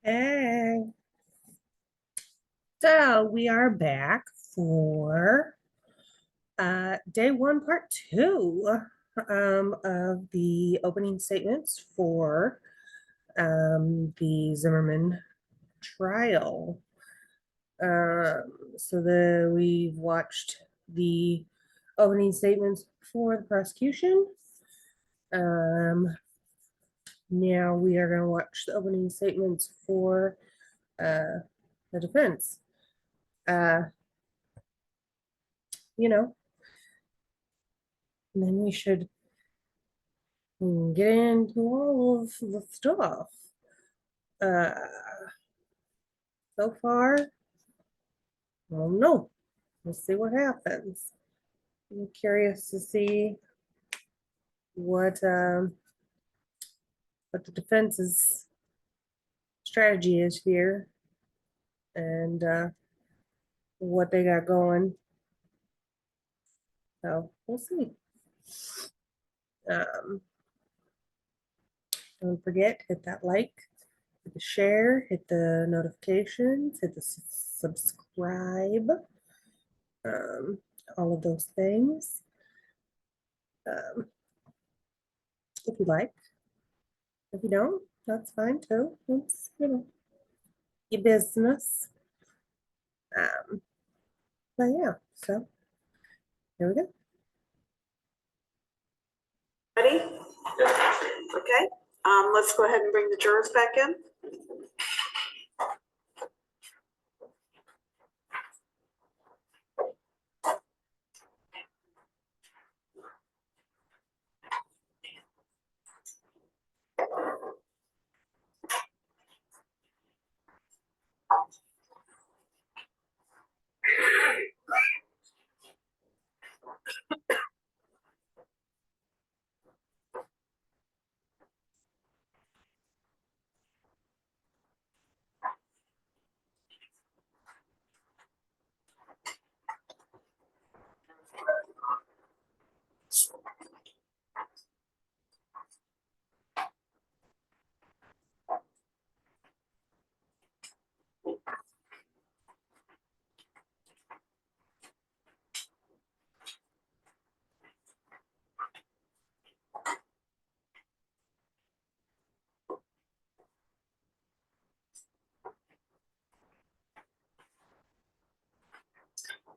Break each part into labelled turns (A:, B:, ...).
A: Hey, so we are back for day one, part two of the opening statements for the Zimmerman trial. We've watched the opening statements for the prosecution. Now we are going to watch the opening statements for the defense. Uh, you know, and then we should get into all of the stuff. Uh, so far, I don't know. We'll see what happens. I'm curious to see what the defense's strategy is here and what they got going. So we'll see. Don't forget, hit that like, hit the share, hit the notifications, hit the subscribe, all of those things. If you like. If you don't, that's fine too. It's, your business. But yeah, so here we go.
B: Ready? Okay. Let's go ahead and bring the jurors back in.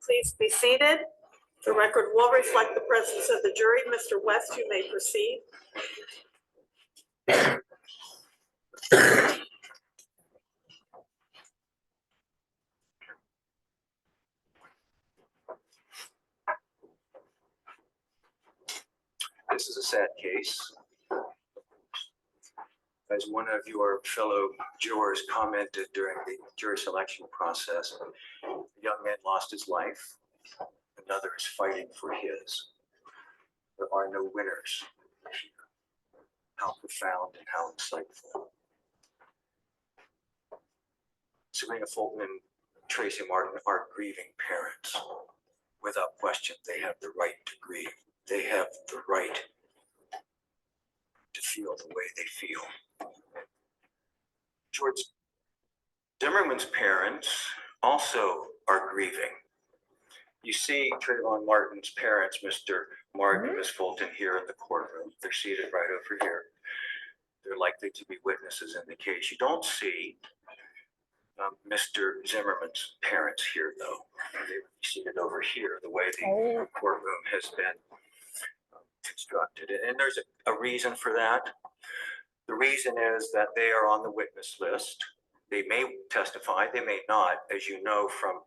B: Please be seated. The record will reflect the presence of the jury. Mr. West, you may proceed.
C: This is a sad case. As one of your fellow jurors commented during the jury selection process, a young man lost his life. Another is fighting for his. There are no winners. How profound and how insightful. Serena Fulton and Tracy Martin are grieving parents. Without question, they have the right to grieve. They have the right to feel the way they feel. George Zimmerman's parents also are grieving. You see Trayvon Martin's parents, Mr. Martin and Ms. Fulton, here in the courtroom. They're seated right over here. They're likely to be witnesses in the case. You don't see Mr. Zimmerman's parents here, though. They would be seated over here, the way the courtroom has been constructed. And there's a reason for that. The reason is that they are on the witness list. They may testify, they may not. As you know from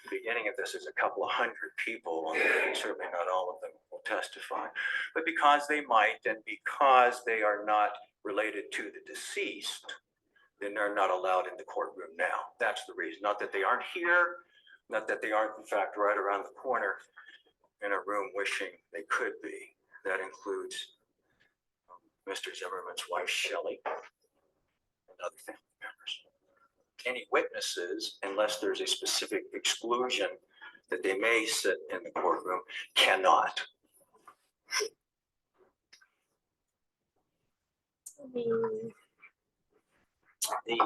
C: the beginning of this, there's a couple of hundred people, and certainly not all of them will testify. But because they might, and because they are not related to the deceased, then they're not allowed in the courtroom now. That's the reason. Not that they aren't here, not that they aren't, in fact, right around the corner in a room wishing they could be. That includes Mr. Zimmerman's wife, Shelley, and other family members. Any witnesses, unless there's a specific exclusion that they may sit in the courtroom, cannot. The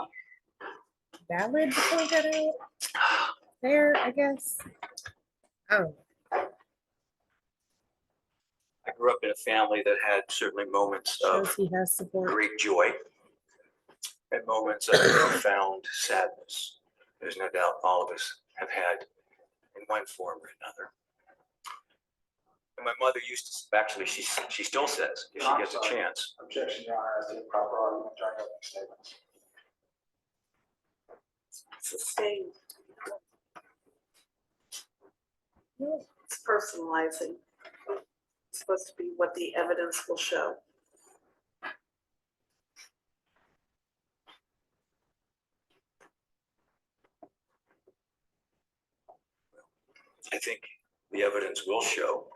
A: valid to point that out? There, I guess. I don't know.
C: I grew up in a family that had certainly moments of
A: Shows he has support.
C: great joy and moments of profound sadness. There's no doubt all of us have had in one form or another. And my mother used to, actually, she still says, if she gets a chance.
D: Objection, Your Honor, as to the proper argument during opening statements.
B: Sustained.
A: No,
B: It's personalizing. It's supposed to be what the evidence will show.
C: I think the evidence will show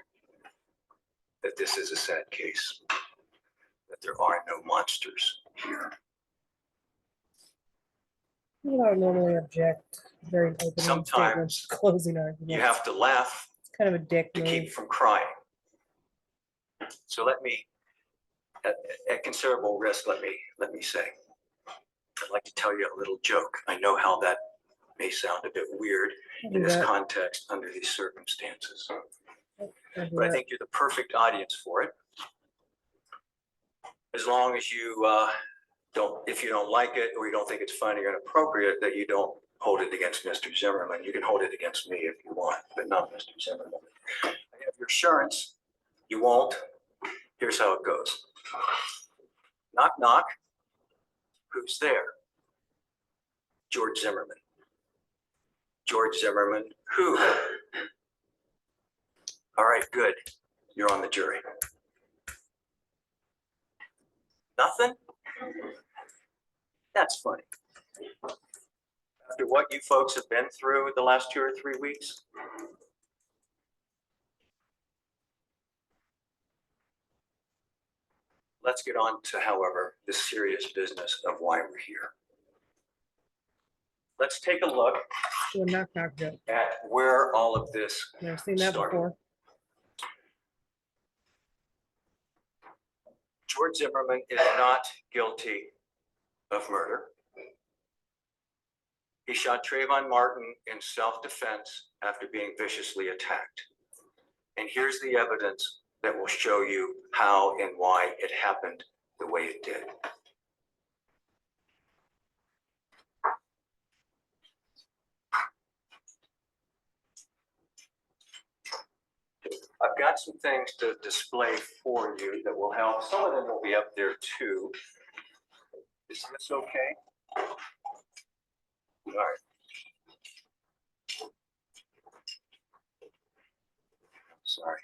C: that this is a sad case, that there are no monsters here.
A: I don't normally object during opening
C: Sometimes
A: statements, closing arguments.
C: You have to laugh
A: It's kind of a dick
C: to
A: move.
C: keep from crying. So let me, at considerable risk, let me say, I'd like to tell you a little joke. I know how that may sound a bit weird in this context under these circumstances, but I think you're the perfect audience for it. As long as you if you don't like it or you don't think it's funny or inappropriate, that you don't hold it against Mr. Zimmerman. You can hold it against me if you want, but not Mr. Zimmerman. I have your assurance you won't. Here's how it goes. Knock, knock. Who's there? George Zimmerman. George Zimmerman, who? All right, good. You're on the jury. Nothing? That's funny. After what you folks have been through the last 2 or 3 weeks, let's get on to, however, the serious business of why we're here. Let's take a look
A: Do a knock knock joke.
C: at where all of this
A: Never seen that
C: started.
A: before.
C: George Zimmerman is not guilty of murder. He shot Trayvon Martin in self-defense after being viciously attacked. And here's the evidence that will show you how and why it happened the way it did. I've got some things to display for you that will help. Some of them will be up there too. Is this okay? All right. Sorry.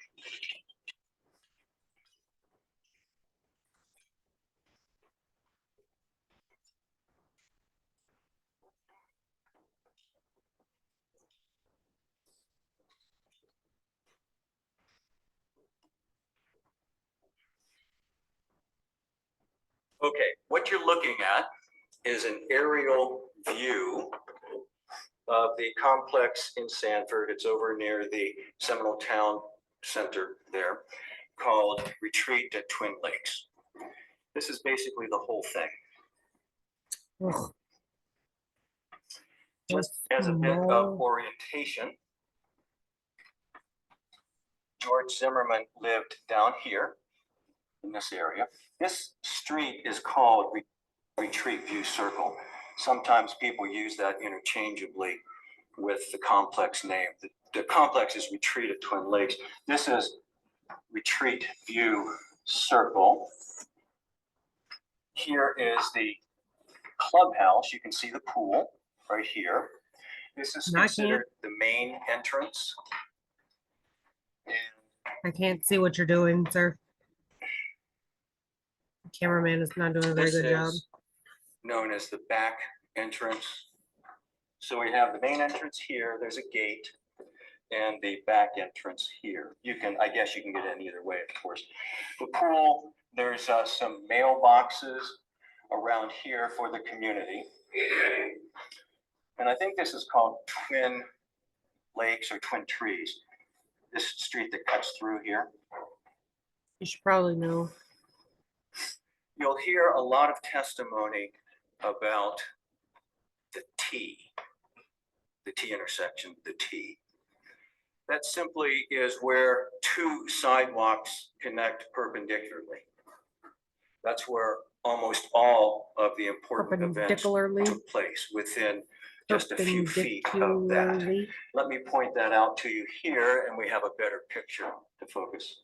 C: Okay, what you're looking at is an aerial view of the complex in Sanford. It's over near the Seminole Town Center there, called Retreat at Twin Lakes. This is basically the whole thing.
A: Ugh.
C: Just as a bit of orientation, George Zimmerman lived down here in this area. This street is called Retreat View Circle. Sometimes people use that interchangeably with the complex name. The complex is Retreat at Twin Lakes. This is Retreat View Circle. Here is the clubhouse. You can see the pool right here. This is considered the main entrance. And
A: I can't see what you're doing, sir. The cameraman is not doing a very
C: this
A: good job.
C: is known as the back entrance. So we have the main entrance here, there's a gate, and the back entrance here. I guess you can get in either way, of course. The pool, there's some mailboxes around here for the community. And I think this is called Twin Lakes or Twin Trees. This street that cuts through here.
A: You should probably know.
C: You'll hear a lot of testimony about the the T intersection, the T. That simply is where two sidewalks connect perpendicularly. That's where almost all of the important events
A: Perpendicularly.
C: took place, within just a few feet of that.
A: Perpendicularly.
C: Let me point that out to you here, and we have a better picture to focus.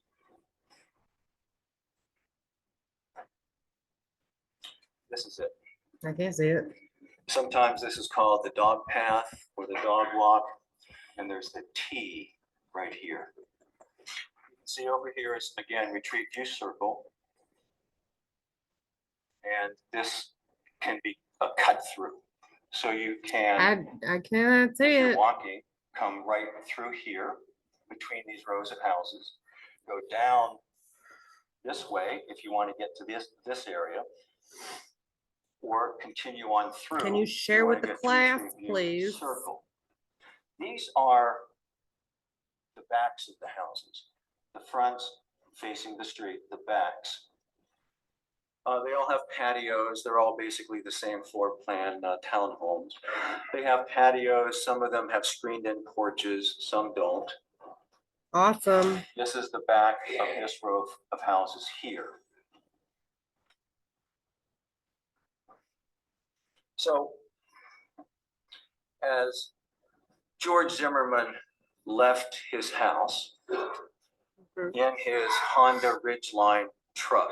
C: This is it.
A: I can't see it.
C: Sometimes this is called the dog path or the dog walk, and there's the T right here. You can see over here is, again, retreat view circle. And this can be a cut through. So you can,
A: I cannot see
C: if you're
A: it.
C: walking, come right through here between these rows of houses, go down this way if you want to get to this area, or continue on through.
A: Can you
C: if
A: share
C: wanna
A: with the
C: get to the
A: class,
C: Retreat View
A: please?
C: Circle. These are the backs of the houses. The fronts facing the street, the backs. They all have patios. They're all basically the same floor plan townhomes. They have patios. Some of them have screened-in porches. Some don't.
A: Awesome.
C: This is the back of this row of houses here. So, as George Zimmerman left his house in his Honda Ridgeline truck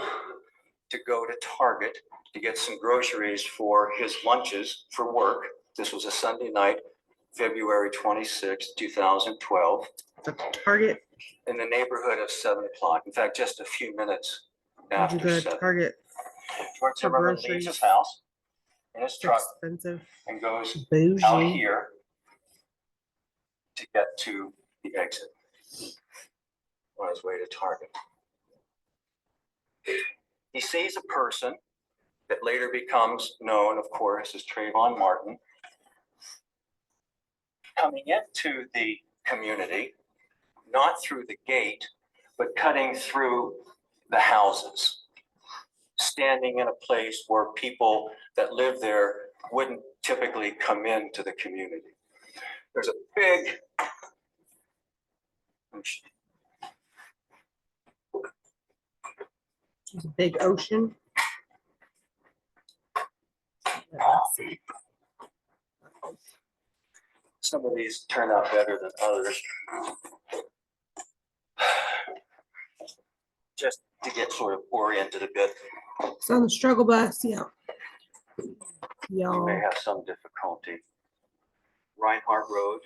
C: to go to Target to get some groceries for his lunches for work. This was a Sunday night, February 26, 2012,
A: The Target.
C: in the neighborhood of 7 o'clock. In fact, just a few minutes
A: Did you
C: after
A: go to
C: 7.
A: Target?
C: George
A: for
C: Zimmerman leaves
A: groceries?
C: his house in his
A: It's
C: truck
A: expensive.
C: and goes out
A: Bougie.
C: here to get to the exit on his way to Target. He sees a person that later becomes known, of course, as Trayvon Martin, coming into the community, not through the gate, but cutting through the houses, standing in a place where people that live there wouldn't typically come into the community. There's a big
A: There's a big ocean. Let's see.
C: some of these turn out better than others. Just to get sort of oriented a bit,
A: It's on the struggle bus. Yeah.
C: you
A: Y'all.
C: may have some difficulty. Reinhardt Road.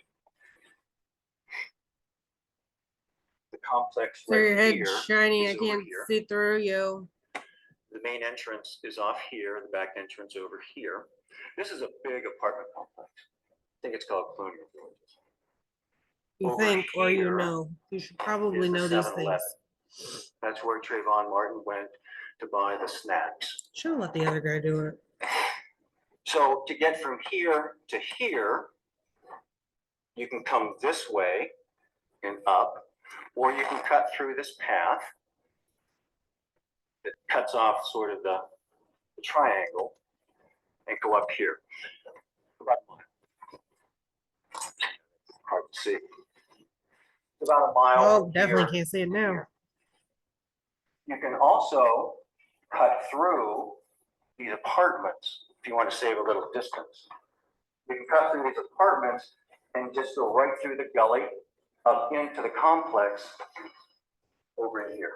C: The complex
A: So your
C: right
A: head
C: here
A: shiny. I
C: is over
A: can't
C: here.
A: see through you.
C: The main entrance is off here, the back entrance over here. This is a big apartment complex. I think it's called Colonial Villages.
A: You
C: Over
A: think, or you
C: here
A: know. You should probably
C: is the
A: know these
C: 7-Eleven.
A: things.
C: That's where Trayvon Martin went to buy the snacks.
A: Should let the other guy do it.
C: So to get from here to here, you can come this way and up, or you can cut through this path that cuts off sort of the triangle and go up here. About a mile. Hard to see. It's about a mile.
A: Oh,
C: from
A: definitely
C: here
A: can't see it
C: to
A: now.
C: here. You can also cut through these apartments if you want to save a little distance. You can cut through these apartments and just go right through the gully up into the complex over in here.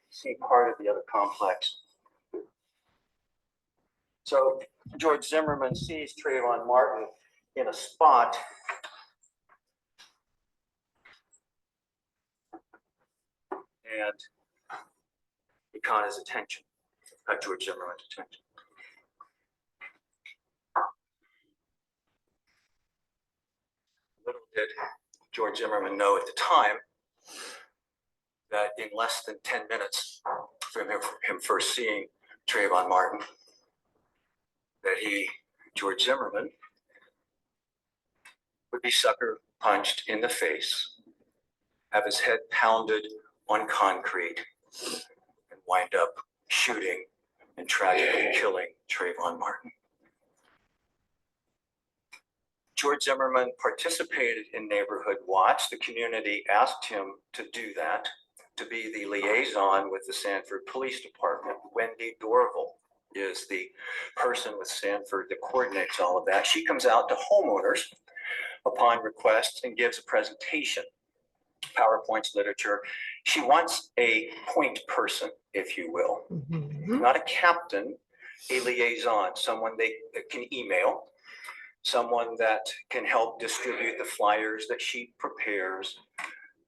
C: See part of the other complex. So George Zimmerman sees Trayvon Martin in a spot and he caught his attention, caught George Zimmerman's attention. Little did George Zimmerman know at the time that in less than 10 minutes from him first seeing Trayvon Martin, that he, George Zimmerman, would be sucker punched in the face, have his head pounded on concrete, and wind up shooting and tragically killing Trayvon Martin. George Zimmerman participated in Neighborhood Watch. The community asked him to do that, to be the liaison with the Sanford Police Department. Wendy Dorval is the person with Sanford that coordinates all of that. She comes out to homeowners upon request and gives a presentation, PowerPoints, literature. She wants a point person, if you will, not a captain, a liaison, someone they can email, someone that can help distribute the flyers that she prepares,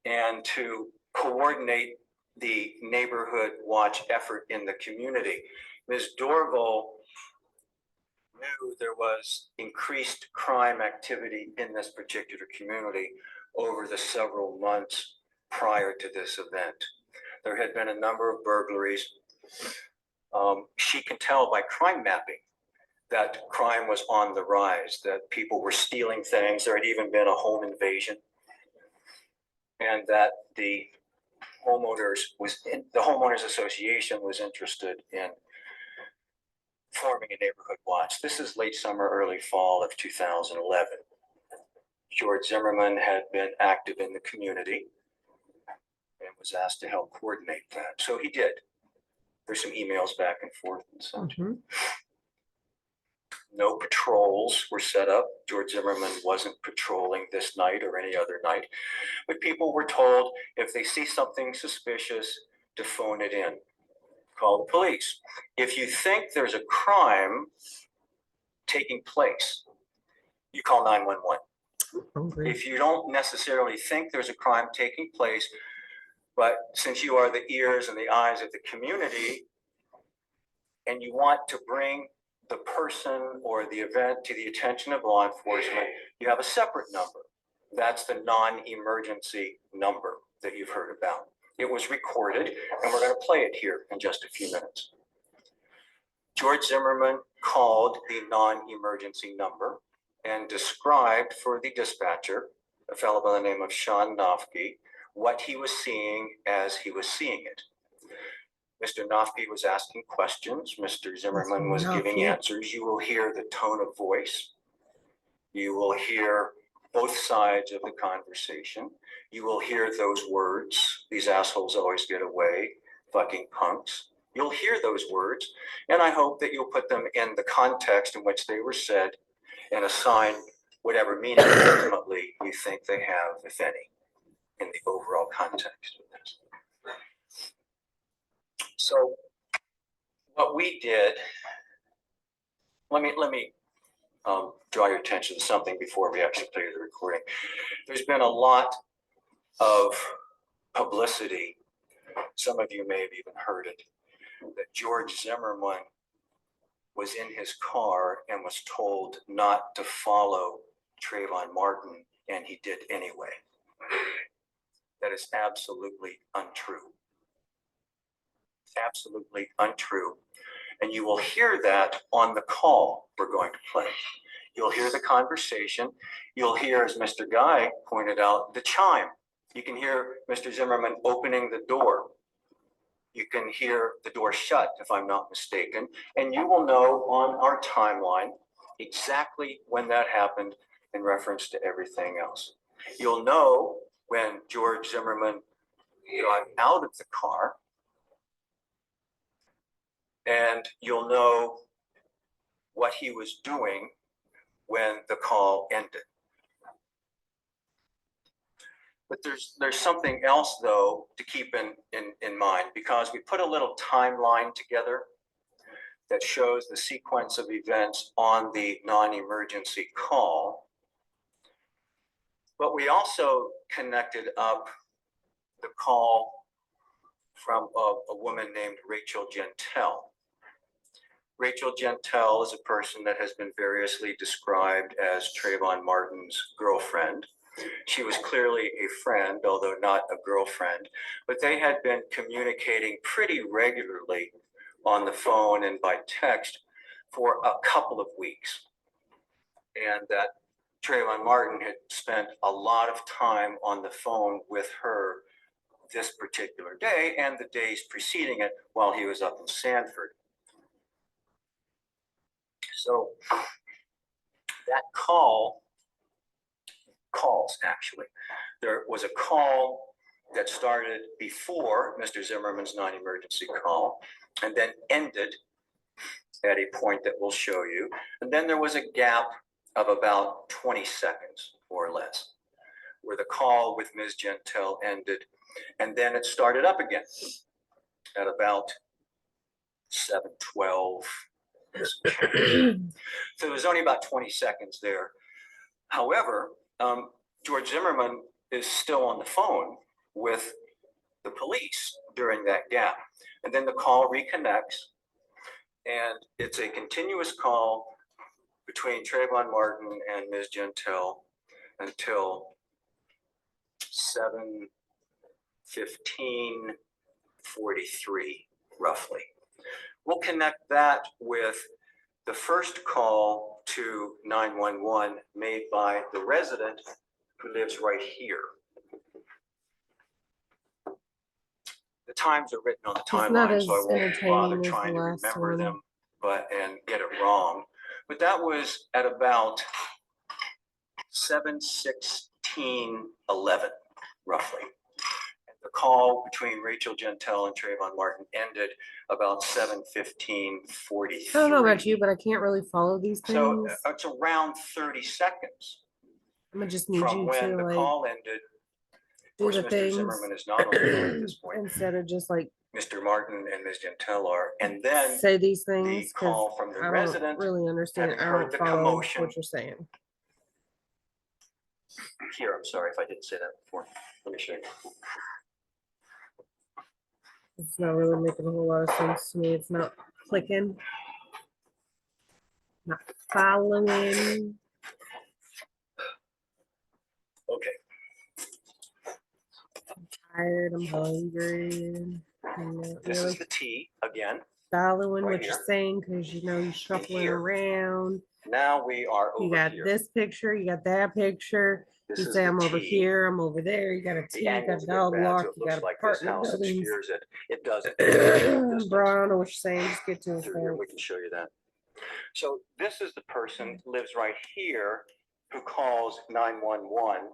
C: and to coordinate the neighborhood watch effort in the community. Ms. Dorval knew there was increased crime activity in this particular community over the several months prior to this event. There had been a number of burglaries. She can tell by crime mapping that crime was on the rise, that people were stealing things. There had even been a home invasion, and that the homeowners association was interested in forming a neighborhood watch. This is late summer, early fall of 2011. George Zimmerman had been active in the community and was asked to help coordinate that. So he did. There's some emails back and forth and such. No patrols were set up. George Zimmerman wasn't patrolling this night or any other night, but people were told if they see something suspicious to phone it in, call the police. If you think there's a crime taking place, you call 911. If you don't necessarily think there's a crime taking place, but since you are the ears and the eyes of the community and you want to bring the person or the event to the attention of law enforcement, you have a separate number. That's the non-emergency number that you've heard about. It was recorded, and we're going to play it here in just a few minutes. George Zimmerman called the non-emergency number and described for the dispatcher, a fellow by the name of Sean Nofke, what he was seeing as he was seeing it. Mr. Nofke was asking questions. Mr. Zimmerman was giving answers. You will hear the tone of voice. You will hear both sides of the conversation. You will hear those words. These assholes always get away, fucking punks. You'll hear those words, and I hope that you'll put them in the context in which they were said and assign whatever meaning ultimately you think they have, if any, in the overall context of this. So what we did, let me draw your attention to something before we actually play the recording. There's been a lot of publicity, some of you may have even heard it, that George Zimmerman was in his car and was told not to follow Trayvon Martin, and he did anyway. That is absolutely untrue. Absolutely untrue. And you will hear that on the call we're going to play. You'll hear the conversation. You'll hear, as Mr. Guy pointed out, the chime. You can hear Mr. Zimmerman opening the door. You can hear the door shut, if I'm not mistaken. And you will know on our timeline exactly when that happened in reference to everything else. You'll know when George Zimmerman got out of the car, and you'll know what he was doing when the call ended. But there's something else, though, to keep in mind, because we put a little timeline together that shows the sequence of events on the non-emergency call. But we also connected up the call from a woman named Rachel Gentile. Rachel Gentile is a person that has been variously described as Trayvon Martin's girlfriend. She was clearly a friend, although not a girlfriend, but they had been communicating pretty regularly on the phone and by text for a couple of weeks. And that Trayvon Martin had spent a lot of time on the phone with her this particular day and the days preceding it while he was up in Sanford. So that call calls, actually. There was a call that started before Mr. Zimmerman's non-emergency call and then ended at a point that we'll show you. And then there was a gap of about 20 seconds, more or less, where the call with Ms. Gentile ended, and then it started up again at about 7:12. So it was only about 20 seconds there. However, George Zimmerman is still on the phone with the police during that gap. And then the call reconnects, and it's a continuous call between Trayvon Martin and Ms. Gentile until 7:15:43, roughly. We'll connect that with the first call to 911 made by the resident who lives right here. The times are written on the
A: It's not
C: timeline,
A: as
C: so I won't bother
A: entertaining as
C: trying
A: the
C: to
A: last
C: remember
A: one.
C: them, and get it wrong. But that was at about 7:16:11, roughly. The call between Rachel Gentile and Trayvon Martin ended about 7:15:43.
A: I don't know about you, but I can't really follow these
C: So
A: things.
C: it's around 30 seconds
A: I'm gonna just need
C: from
A: you
C: when
A: to
C: the
A: like
C: call ended. Of
A: do
C: course,
A: the
C: Mr.
A: things
C: Zimmerman is not on the phone at this point.
A: instead of just like
C: Mr. Martin and Ms. Gentile are, and then
A: say these
C: the
A: things because
C: call from the
A: I don't
C: resident
A: really understand.
C: having
A: I
C: heard
A: don't
C: the
A: follow
C: commotion.
A: what you're saying.
C: Here, I'm sorry if I didn't say that before. Let me show you.
A: It's not really making a whole lot of sense to me. It's not clicking, not following.
C: Okay.
A: Tired. I'm hungry. I'm not
C: This
A: really
C: is the T again.
A: following
C: right
A: what
C: here.
A: you're saying because you know you're shuffling
C: here.
A: around.
C: Now we are
A: You
C: over
A: got
C: here.
A: this picture, you got that picture.
C: This
A: You
C: is
A: say
C: the
A: I'm over
C: T.
A: here, I'm over there. You got a T,
C: The
A: you got
C: angle's
A: a
C: a bit
A: dog
C: bad,
A: lock,
C: so it
A: you got
C: looks like this
A: apartment
C: house
A: buildings.
C: obscures it. It doesn't. It's
A: Bro, I don't know what you're saying. Just get to the
C: through here,
A: point.
C: we can show you that. So this is the person who lives right here who calls 911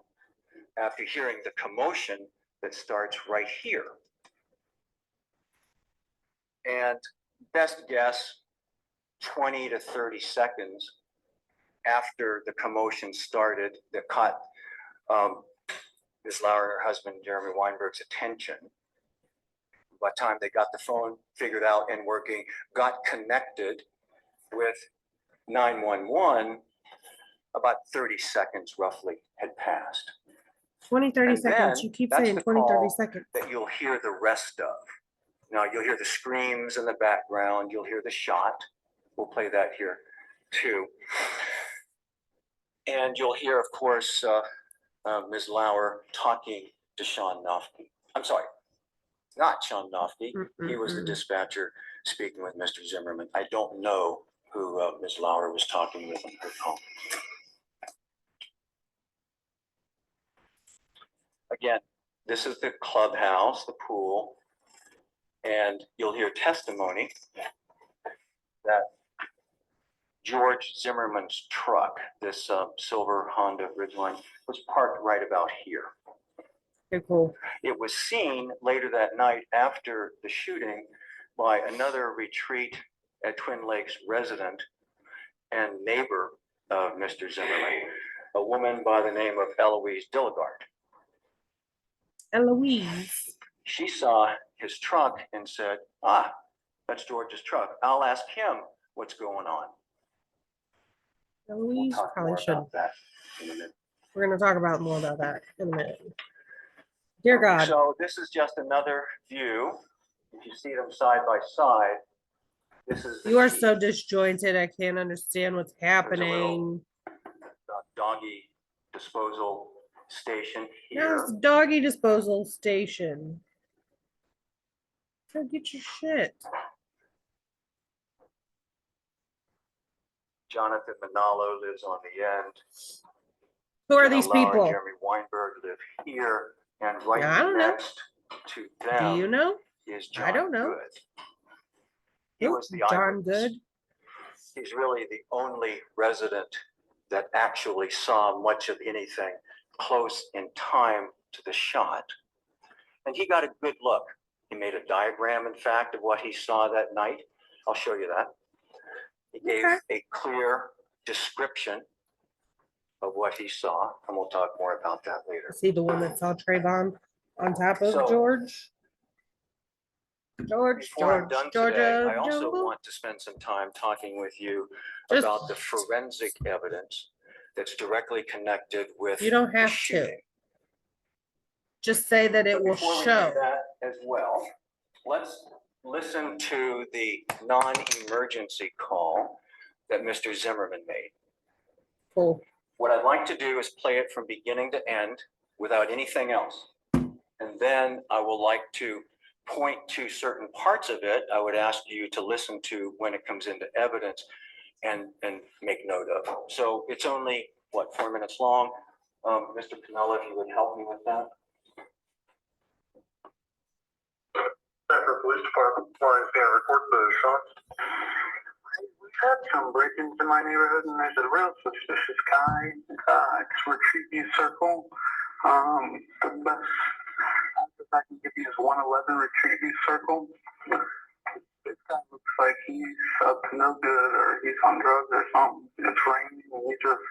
C: after hearing the commotion that starts right here. And best guess, 20 to 30 seconds after the commotion started that caught Ms. Lauer and her husband, Jeremy Weinberg's attention. By the time they got the phone figured out and working, got connected with 911, about 30 seconds roughly had passed.
A: 20, 30
C: And
A: seconds.
C: then
A: You keep
C: that's
A: saying
C: the
A: 20, 30
C: call
A: seconds.
C: that you'll hear the rest of. Now you'll hear the screams in the background, you'll hear the shot. We'll play that here too. And you'll hear, of course, Ms. Lauer talking to Sean Nofke. I'm sorry, not Sean Nofke. He was the dispatcher speaking with Mr. Zimmerman. I don't know who Ms. Lauer was talking with on her call. Again, this is the clubhouse, the pool, and you'll hear testimony that George Zimmerman's truck, this silver Honda Ridgeline, was parked right about here.
A: Okay, cool.
C: It was seen later that night after the shooting by another retreat at Twin Lakes resident and neighbor of Mr. Zimmerman, a woman by the name of Eloise Dilligard.
A: Eloise.
C: She saw his truck and said, "Ah, that's George's truck. I'll ask him what's going on." We'll
A: Eloise
C: talk
A: probably
C: more
A: should.
C: about that in a minute.
A: We're going to talk about more about that in a minute. Dear God.
C: So this is just another view. If you see them side by side, this is the
A: You are
C: T.
A: so disjointed. I can't understand what's happening.
C: Doggy disposal station
A: Now it's
C: here.
A: doggy disposal station. Go get your shit.
C: Jonathan Manalo lives on the end.
A: Who are
C: Jenna
A: these
C: Lauer and
A: people?
C: Jeremy Weinberg live here, and right
A: I don't know.
C: next to
A: Do you
C: them
A: know?
C: is John
A: I don't know.
C: Good. He
A: Who?
C: was the
A: John
C: eyewitness.
A: Good.
C: He's really the only resident that actually saw much of anything close in time to the shot. And he got a good look. He made a diagram, in fact, of what he saw that night. I'll show you that. He gave a clear description of what he saw, and we'll talk more about that later.
A: Is he the one that saw Trayvon on top of
C: So-
A: George? George,
C: Before I'm
A: George,
C: done
A: Georgia,
C: today, I also
A: Jungle?
C: want to spend some time talking with you
A: Just-
C: about the forensic evidence that's directly connected with
A: You don't
C: the
A: have to.
C: shooting.
A: Just say that it
C: But
A: will
C: before we do
A: show.
C: that as well, let's listen to the non-emergency call that Mr. Zimmerman made.
A: Cool.
C: What I'd like to do is play it from beginning to end without anything else. And then I will like to point to certain parts of it. I would ask you to listen to when it comes into evidence and make note of. So it's only, what, 4 minutes long? Mr. Pinella, if you would help me with that.
D: Denver Police Department, flying stand report the shots. We've had some break-ins in my neighborhood, and there's a real suspicious guy. It's Retreat View Circle. The best address I can give you is 111 Retreat View Circle. This guy looks like he's up to no good, or he's on drugs or something. It's raining, and he's just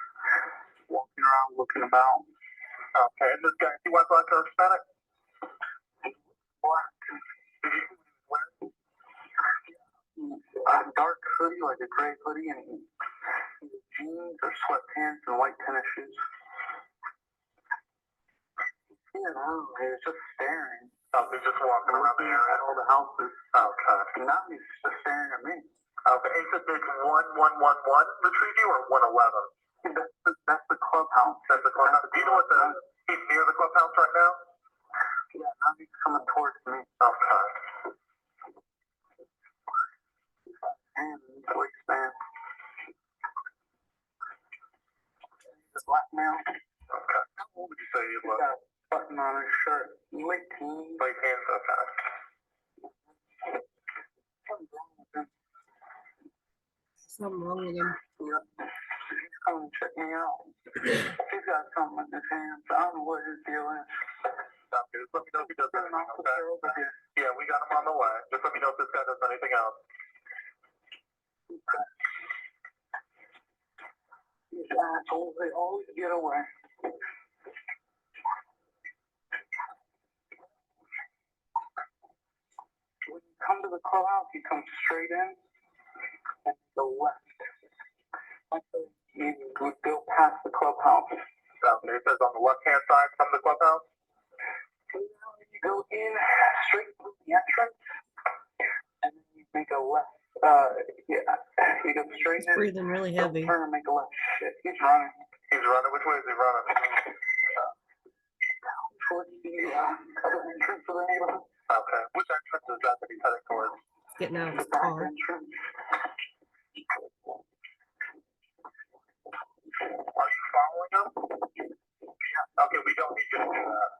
D: walking around looking about. Okay, and this guy, he went black or Hispanic? Black. A dark hoodie, like a gray hoodie, and jeans or sweatpants and white tennis shoes. He was just staring. Oh, he's just walking around the area. All the houses. Okay. Now he's just staring at me. Okay, and so there's 1111 Retreat View or 111? That's the clubhouse. That's the clubhouse. Do you know what he's near the clubhouse right now? Yeah, now he's coming towards me. Okay. And waistband. The black male. Okay. How old would you say he was? Got a button on his shirt. Late teens. Late teens, okay. Something's wrong with him.
A: Something wrong with him.
D: Yeah. He's coming to check me out. He's got something in his hands. I don't know what his deal is. Stop here. Just let me know if he does anything, okay? Yeah, we got him on the way. Just let me know if this guy does anything else. These assholes, they always get away. When you come to the clubhouse, you come straight in and go left. You would go past the clubhouse. It says on the left-hand side from the clubhouse? You go in straight through the entrance, and then you make a left. You go straight in.
A: Breathing really
D: Don't
A: heavy.
D: turn and make a left. Shit, he's running. He's running? Which way is he running? Towards the other entrance of the neighborhood. Okay. Which entrance is that he's heading towards?
A: He's getting out of
D: The
A: his
D: back
A: car.
D: entrance. Are you following him? Yeah. Okay, we don't need you to do that.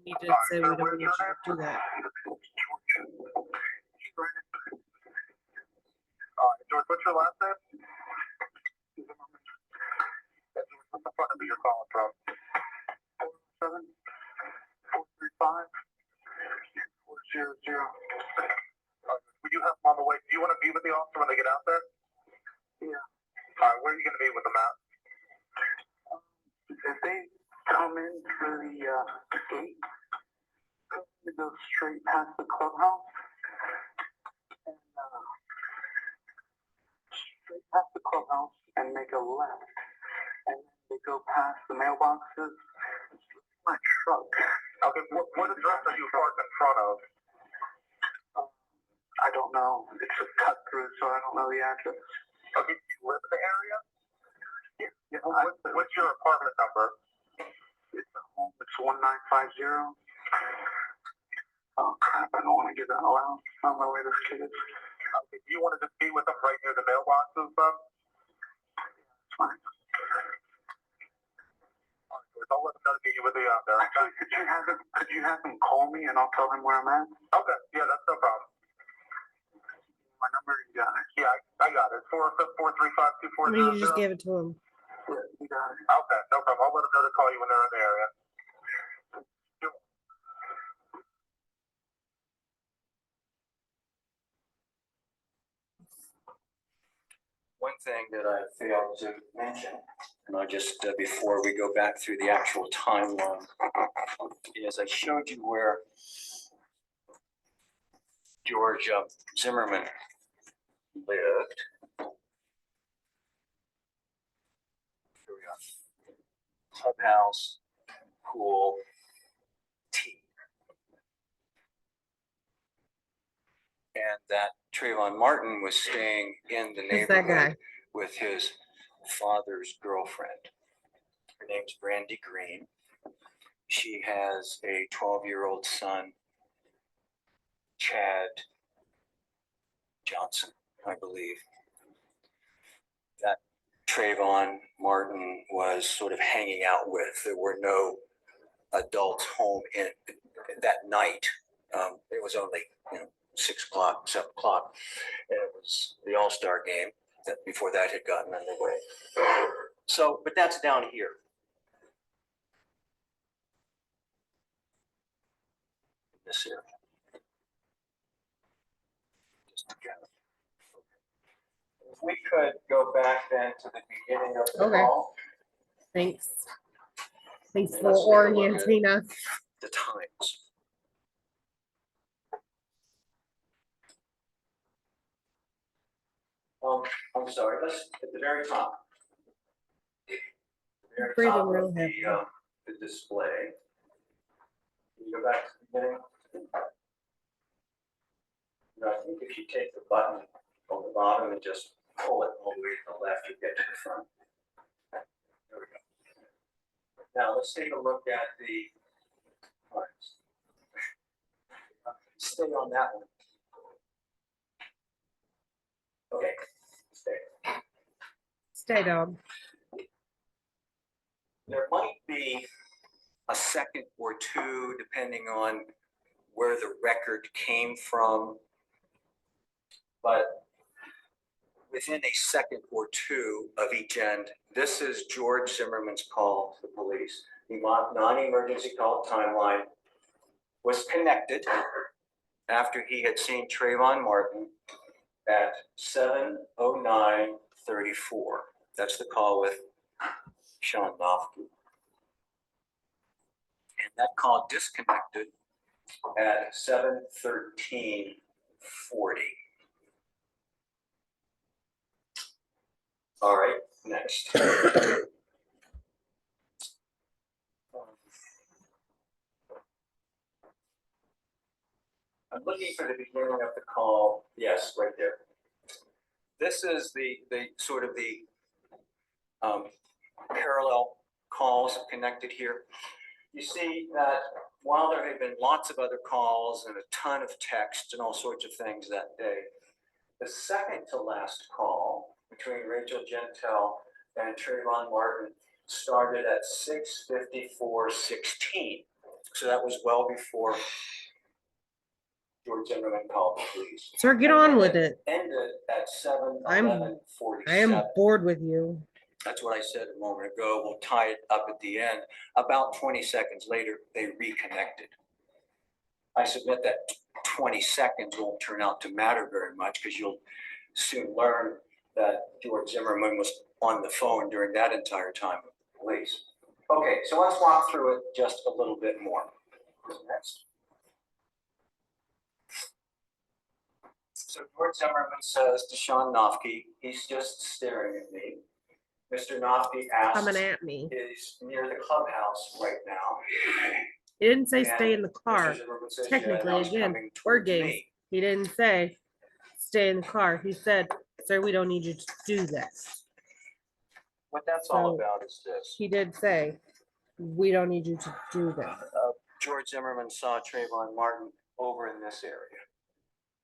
A: You did say we don't need you to do that.
D: George, what's your last name? What the fuck are you calling from? 407 435 400. We do have them on the way. Do you want to be with the officer when they get out there? Yeah. All right, where are you going to be with them at? If they come in through the gate, they go straight past the clubhouse and straight past the clubhouse and make a left, and then they go past the mailboxes. My truck. Okay, what address are you parked in front of? I don't know. It's a cut through, so I don't know the address. Okay, do you live in the area? Yeah. What's your apartment number? It's 1950. Oh crap, I don't want to give that aloud. I don't know where this kid is. Okay, do you want to just be with them right near the mailboxes, then? It's fine. Alright, I'll let them know to get you with the out there. Actually, could you have him call me and I'll tell him where I'm at? Okay, yeah, that's no problem. My number, you got it. Yeah, I 474-352-400.
A: I mean, you just gave it to him.
D: You got it. Okay, no problem. I'll let them know to call you when they're in the area.
C: One thing that I failed to mention, and I just, before we go back through the actual timeline, is I showed you where George Zimmerman lived. Here we are. Clubhouse, pool, tea. And that Trayvon Martin was staying in the
A: Who's that
C: neighborhood
A: guy?
C: with his father's girlfriend. Her name's Brandy Green. She has a 12-year-old son, Chad Johnson, I believe. That Trayvon Martin was sort of hanging out with. There were no adults home in that night. It was only 6 o'clock, 7 o'clock, and it was the All-Star game. That before that had gotten underway. So, but that's down here. This area. Just together. If we could go back then to the beginning of the
A: Okay.
C: call,
A: Thanks. Thanks
C: Let's
A: for
C: take a look at
A: orienting us.
C: the times. I'm sorry, let's at the very top. The very
A: Breathing
C: top
A: real
C: of
A: heavy.
C: the display. Can you go back to the beginning? I think if you take the button on the bottom and just pull it all the way to the left, you get to the front. There we go. Now let's take a look at the times. Stay on that one. Okay, stay.
A: Stay down.
C: There might be a second or two, depending on where the record came from. But within a second or two of each end, this is George Zimmerman's call to the police. The non-emergency call timeline was connected after he had seen Trayvon Martin at 7:09:34. That's the call with Sean Nofke. And that call disconnected at 7:13:40. All right, next. I'm looking for the beginning of the call. Yes, right there. This is the sort of the parallel calls connected here. You see that while there had been lots of other calls and a ton of text and all sorts of things that day, the second to last call between Rachel Gentile and Trayvon Martin started at 6:54:16. So that was well before George Zimmerman called the police.
A: Sir, get on with it.
C: Ended at
A: I am
C: 7:11:47.
A: bored with you.
C: That's what I said a moment ago. We'll tie it up at the end. About 20 seconds later, they reconnected. I submit that 20 seconds won't turn out to matter very much because you'll soon learn that George Zimmerman was on the phone during that entire time with the police. Okay, so let's walk through it just a little bit more. Next. So George Zimmerman says to Sean Nofke, he's just staring at me. Mr. Nofke asks,
A: Coming at me.
C: is near the clubhouse right now.
A: He didn't say
C: And
A: stay in the car.
C: Mr. Zimmerman says,
A: Technically,
C: yeah, now he's
A: again,
C: coming
A: word
C: towards
A: games.
C: me.
A: He didn't say stay in the car. He said, sir, we don't need you to do that.
C: What that's all
A: So,
C: about is this.
A: He did say, we don't need you to do that.
C: George Zimmerman saw Trayvon Martin over in this area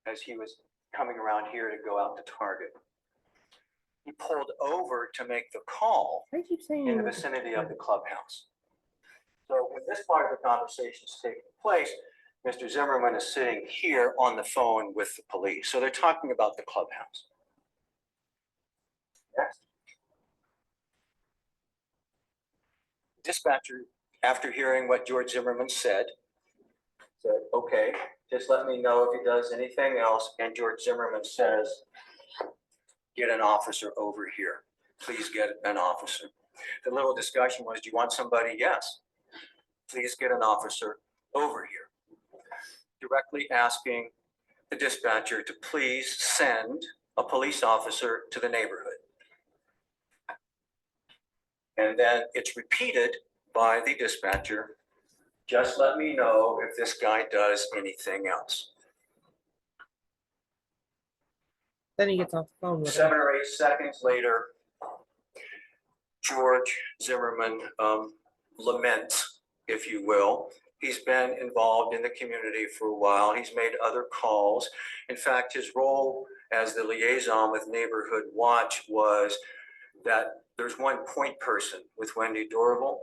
C: as he was coming around here to go out to Target. He pulled over to make the call
A: I keep saying
C: in the vicinity of the clubhouse. So when this part of the conversation is taking place, Mr. Zimmerman is sitting here on the phone with the police. So they're talking about the clubhouse. Next. Dispatcher, after hearing what George Zimmerman said, okay, just let me know if he does anything else. And George Zimmerman says, get an officer over here. Please get an officer. The little discussion was, do you want somebody? Yes. Please get an officer over here. Directly asking the dispatcher to please send a police officer to the neighborhood. And then it's repeated by the dispatcher, just let me know if this guy does anything else.
A: Then he gets off the phone with him.
C: 7 or 8 seconds later, George Zimmerman laments, if you will. He's been involved in the community for a while. He's made other calls. In fact, his role as the liaison with Neighborhood Watch was that there's one point person with Wendy Dorval.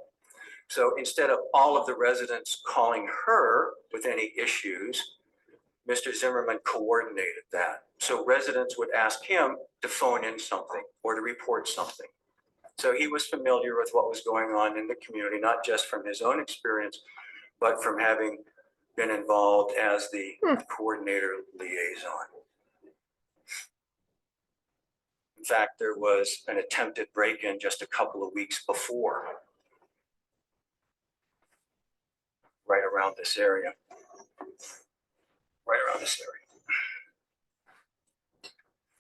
C: So instead of all of the residents calling her with any issues, Mr. Zimmerman coordinated that. So residents would ask him to phone in something or to report something. So he was familiar with what was going on in the community, not just from his own experience, but from having been involved as the coordinator liaison. In fact, there was an attempted break-in just a couple of weeks before, right around this area. Right around this area.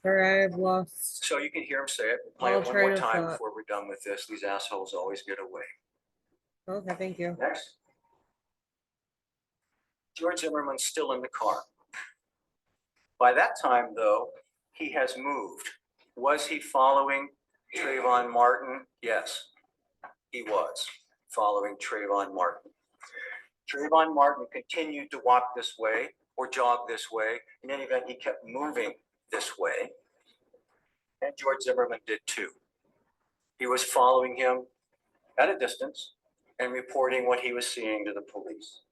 A: Sorry, I've lost.
C: So you can hear him say it. Play
A: I'll
C: it one
A: try
C: more
A: to
C: time
A: thought.
C: before we're done with this. These assholes always get away.
A: Okay, thank you.
C: Next. George Zimmerman's still in the car. By that time, though, he has moved. Was he following Trayvon Martin? Yes, he was following Trayvon Martin. Trayvon Martin continued to walk this way or jog this way. In any event, he kept moving this way. And George Zimmerman did too. He was following him at a distance and reporting what he was seeing to the police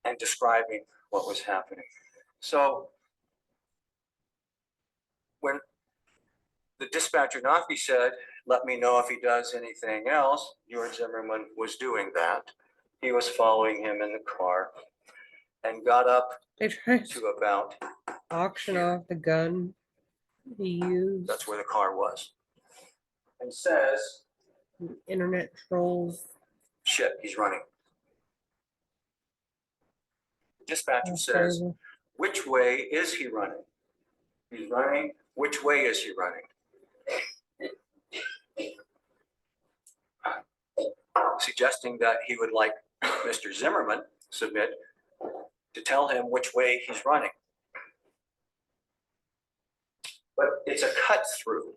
C: and describing what was happening. So when the dispatcher Nafi said, let me know if he does anything else, George Zimmerman was doing that. He was following him in the car and got up
A: They tried
C: to
A: to
C: about,
A: auction off the gun he used.
C: that's where the car was, and says,
A: Internet trolls.
C: shit, he's running. Dispatcher
A: That's
C: says,
A: crazy.
C: which way is he running? He's running. Which way is he running? Suggesting that he would like Mr. Zimmerman submit to tell him which way he's running. But it's a cut through.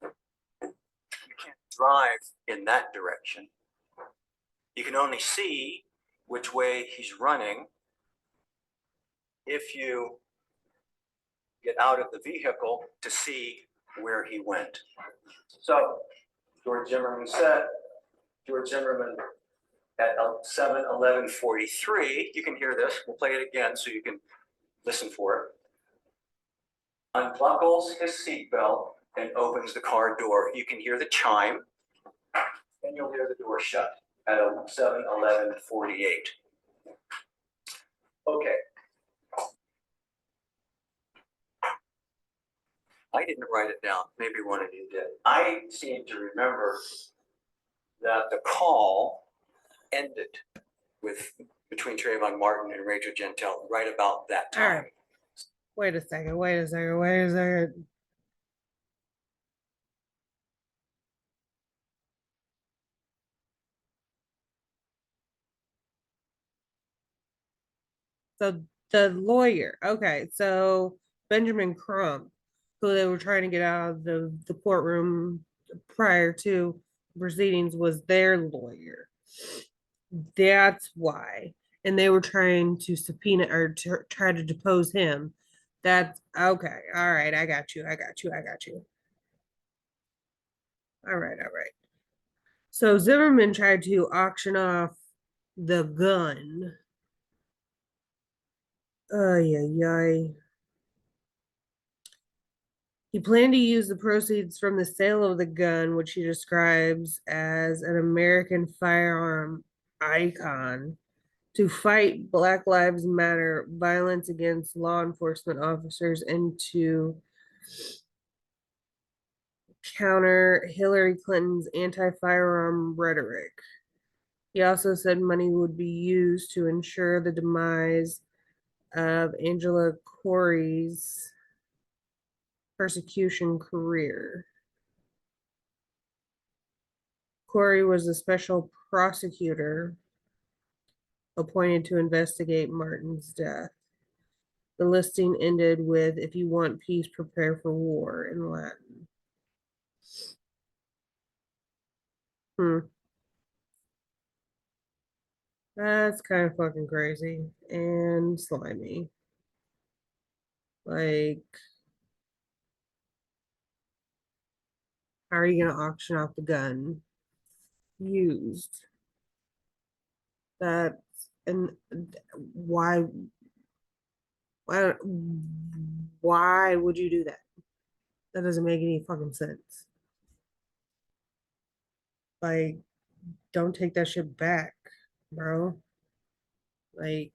C: You can't drive in that direction. You can only see which way he's running if you get out of the vehicle to see where he went. So George Zimmerman said, George Zimmerman at 7:11:43, you can hear this, we'll play it again so you can listen for it, unbuckles his seatbelt and opens the car door. You can hear the chime and you'll hear the door shut at 7:11:48. Okay. I didn't write it down. Maybe one of you did. I seem to remember that the call ended with between Trayvon Martin and Rachel Gentile right about that
A: All
C: time.
A: right. Wait a second. Wait a second. Wait a second. So the lawyer. Okay. So Benjamin Crump, who they were trying to get out of the courtroom prior to proceedings, was their lawyer. That's why. And they were trying to subpoena or to try to depose him. That's okay. All right. I got you. I got you. I got you. All right. All right. So Zimmerman tried to auction off the gun. Ay, ay, ay. He planned to use the proceeds from the sale of the gun, which he describes as an American firearm icon, to fight Black Lives Matter, violence against law enforcement officers, and to counter Hillary Clinton's anti-firearm rhetoric. He also said money would be used to ensure the demise of Angela Corey's persecution career. Corey was a special prosecutor appointed to investigate Martin's death. The listing ended with, "If you want peace, prepare for war," in Latin. That's kind of fucking crazy and slimy. Like, how are you going to auction off the gun used? That, and why, why, why would you do that? That doesn't make any fucking sense. Like, don't take that shit back, bro. Like,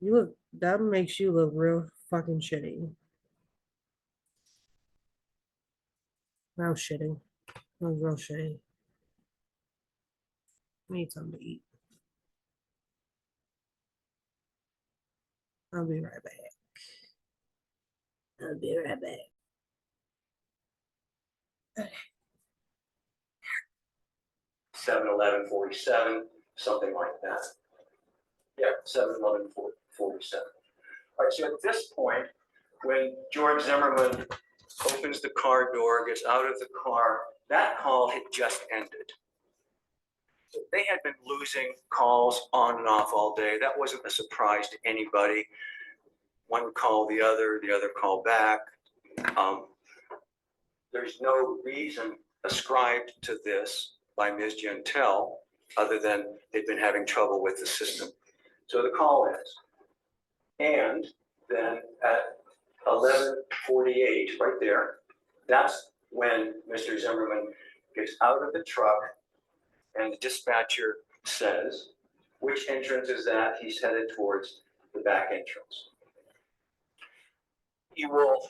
A: you look, that makes you look real fucking shitty. That was shitty. That was real shitty. I need something to eat. I'll be right back. I'll be right back.
C: 7-11-47, something like that. Yeah, 7-11-47. All right, so at this point, when George Zimmerman opens the car door, gets out of the car, that call had just ended. They had been losing calls on and off all day. That wasn't a surprise to anybody. One call the other call back. There's no reason ascribed to this by Ms. Gentile other than they've been having trouble with the system. So the call ends. And then at 11:48, right there, that's when Mr. Zimmerman gets out of the truck and the dispatcher says, which entrance is that? He's headed towards the back entrance. You will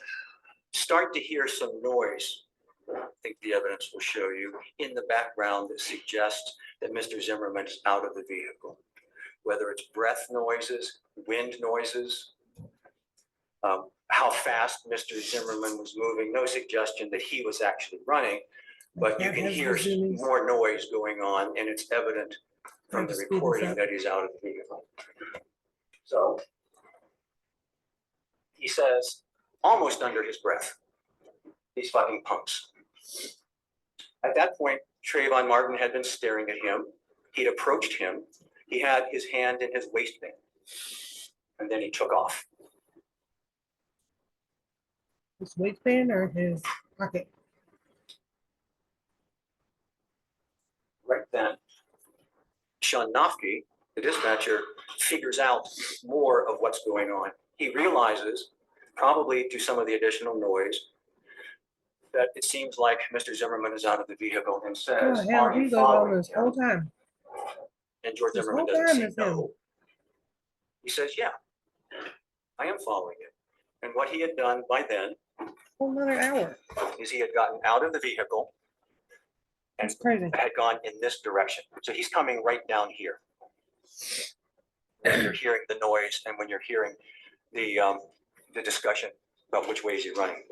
C: start to hear some noise, I think the evidence will show you, in the background that suggests that Mr. Zimmerman is out of the vehicle. Whether it's breath noises, wind noises, how fast Mr. Zimmerman was moving, no suggestion that he was actually running, but you can hear more noise going on, and it's evident from the recording that he's out of the vehicle. So he says, almost under his breath, "These fucking punks." At that point, Trayvon Martin had been staring at him. He'd approached him. He had his hand in his waistband, and then he took off.
A: His waistband or his pocket?
C: Right then, Sean Nofke, the dispatcher, figures out more of what's going on. He realizes, probably to some of the additional noise, that it seems like Mr. Zimmerman is out of the vehicle and says,
A: Oh, hell,
C: "Are
A: he
C: you
A: goes on
C: following
A: this whole
C: him?"
A: time.
C: And George
A: This
C: Zimmerman
A: whole
C: doesn't
A: time
C: say
A: is him.
C: no. He says, "Yeah, I am following you." And what he had done by then
A: Whole another hour.
C: is he had gotten out of the vehicle and
A: That's crazy.
C: had gone in this direction. So he's coming right down here. When you're hearing the noise and when you're hearing the discussion about which way is he running.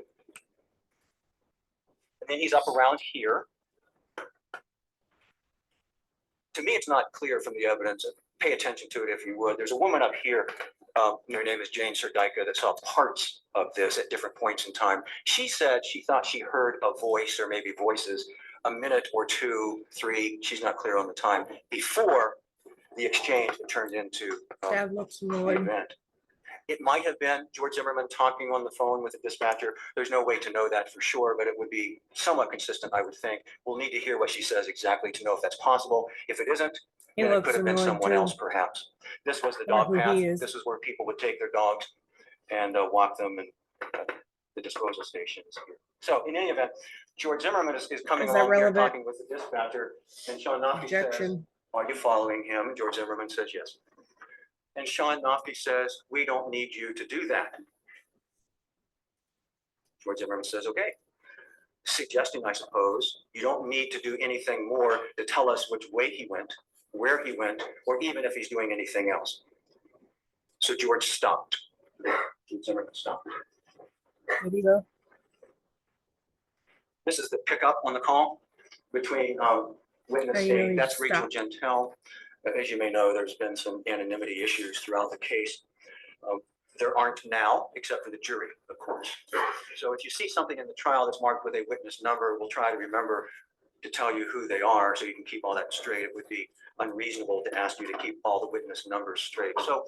C: And then he's up around here. To me, it's not clear from the evidence. Pay attention to it if you would. There's a woman up here. Her name is Jane Serdyka that saw parts of this at different points in time. She said she thought she heard a voice or maybe voices a minute or two, three, she's not clear on the time, before the exchange that turned into
A: That looks
C: the
A: annoying.
C: event. It might have been George Zimmerman talking on the phone with the dispatcher. There's no way to know that for sure, but it would be somewhat consistent, I would think. We'll need to hear what she says exactly to know if that's possible. If it isn't,
A: He
C: then it
A: looks
C: could have been
A: annoying
C: someone
A: too.
C: else perhaps. This was the
A: I wonder
C: dog
A: who
C: path.
A: he is.
C: This is where people would take their dogs and walk them and The disposal station is here. So in any event, George Zimmerman is coming
A: Is that
C: along here
A: relevant?
C: talking with the dispatcher, and Sean Nofke says,
A: Objection.
C: are you following him? George Zimmerman says yes. And Sean Nofke says, we don't need you to do that. George Zimmerman says, okay. Suggesting, I suppose, you don't need to do anything more to tell us which way he went, where he went, or even if he's doing anything else. So George stopped. George Zimmerman stopped.
A: Where'd he go?
C: This is the pickup on the call between witness
A: How do you know
C: A,
A: he
C: that's Rachel
A: stopped?
C: Gentile. As you may know, there's been some anonymity issues throughout the case. There aren't now, except for the jury, of course. So if you see something in the trial that's marked with a witness number, we'll try to remember to tell you who they are so you can keep all that straight. It would be unreasonable to ask you to keep all the witness numbers straight. So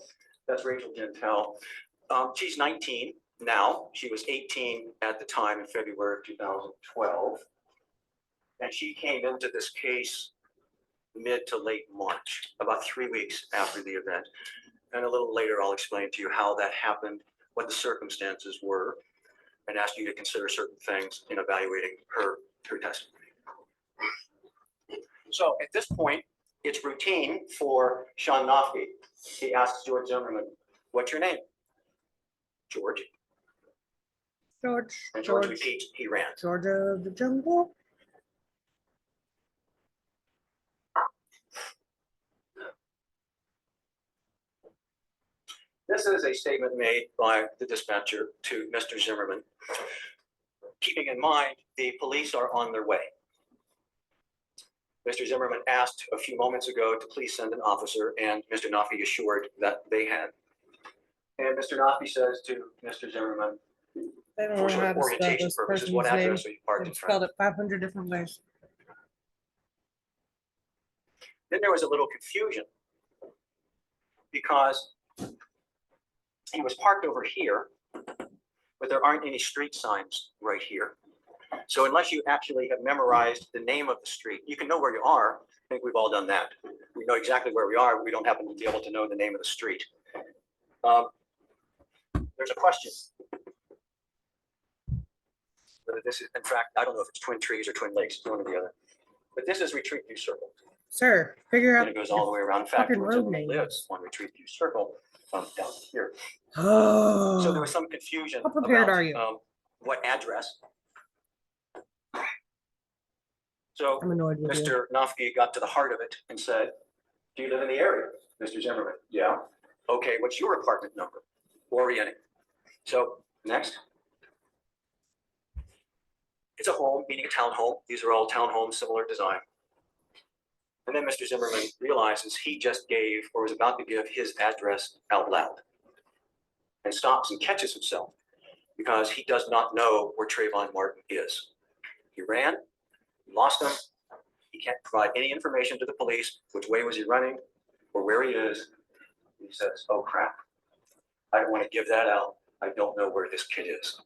C: that's Rachel Gentile. She's 19 now. She was 18 at the time in February of 2012. And she came into this case mid to late March, about 3 weeks after the event. And a little later, I'll explain to you how that happened, what the circumstances were, and ask you to consider certain things in evaluating her testimony. So at this point, it's routine for Sean Nofke. He asks George Zimmerman, what's your name? George.
A: George.
C: And George
A: George.
C: repeats, he ran.
A: George of the jungle.
C: This is a statement made by the dispatcher to Mr. Zimmerman. Keeping in mind, the police are on their way. Mr. Zimmerman asked a few moments ago to please send an officer, and Mr. Nofke assured that they had. And Mr. Nofke says to Mr. Zimmerman,
A: They don't
C: for
A: know
C: sort
A: how
C: of
A: to spell
C: orientation
A: this
C: purposes,
A: person's
C: what
A: name.
C: address are you parked in
A: They've
C: front
A: spelled
C: of?
A: it 500 different ways.
C: Then there was a little confusion because he was parked over here, but there aren't any street signs right here. So unless you actually have memorized the name of the street, you can know where you are. I think we've all done that. We know exactly where we are. We don't happen to be able to know the name of the street. There's a question. Whether this is, in fact, I don't know if it's Twin Trees or Twin Lakes, one or the other. But this is Retreat View Circle.
A: Sir, figure out.
C: And it goes all the way around. In fact,
A: fucking
C: George
A: road
C: Zimmerman
A: names.
C: lives on Retreat View Circle down here.
A: Oh.
C: So there was some confusion
A: How prepared
C: about
A: are you?
C: what address. So
A: I'm annoyed with you.
C: Mr. Nofke got to the heart of it and said, do you live in the area, Mr. Zimmerman? Yeah. Okay, what's your apartment number? Orienting. So next. It's a home, meaning a townhome. These are all townhomes, similar design. And then Mr. Zimmerman realizes he just gave or was about to give his address out loud and stops and catches himself because he does not know where Trayvon Martin is. He ran, he lost him. He can't provide any information to the police. Which way was he running or where he is? He says, oh crap, I don't want to give that out. I don't know where this kid is.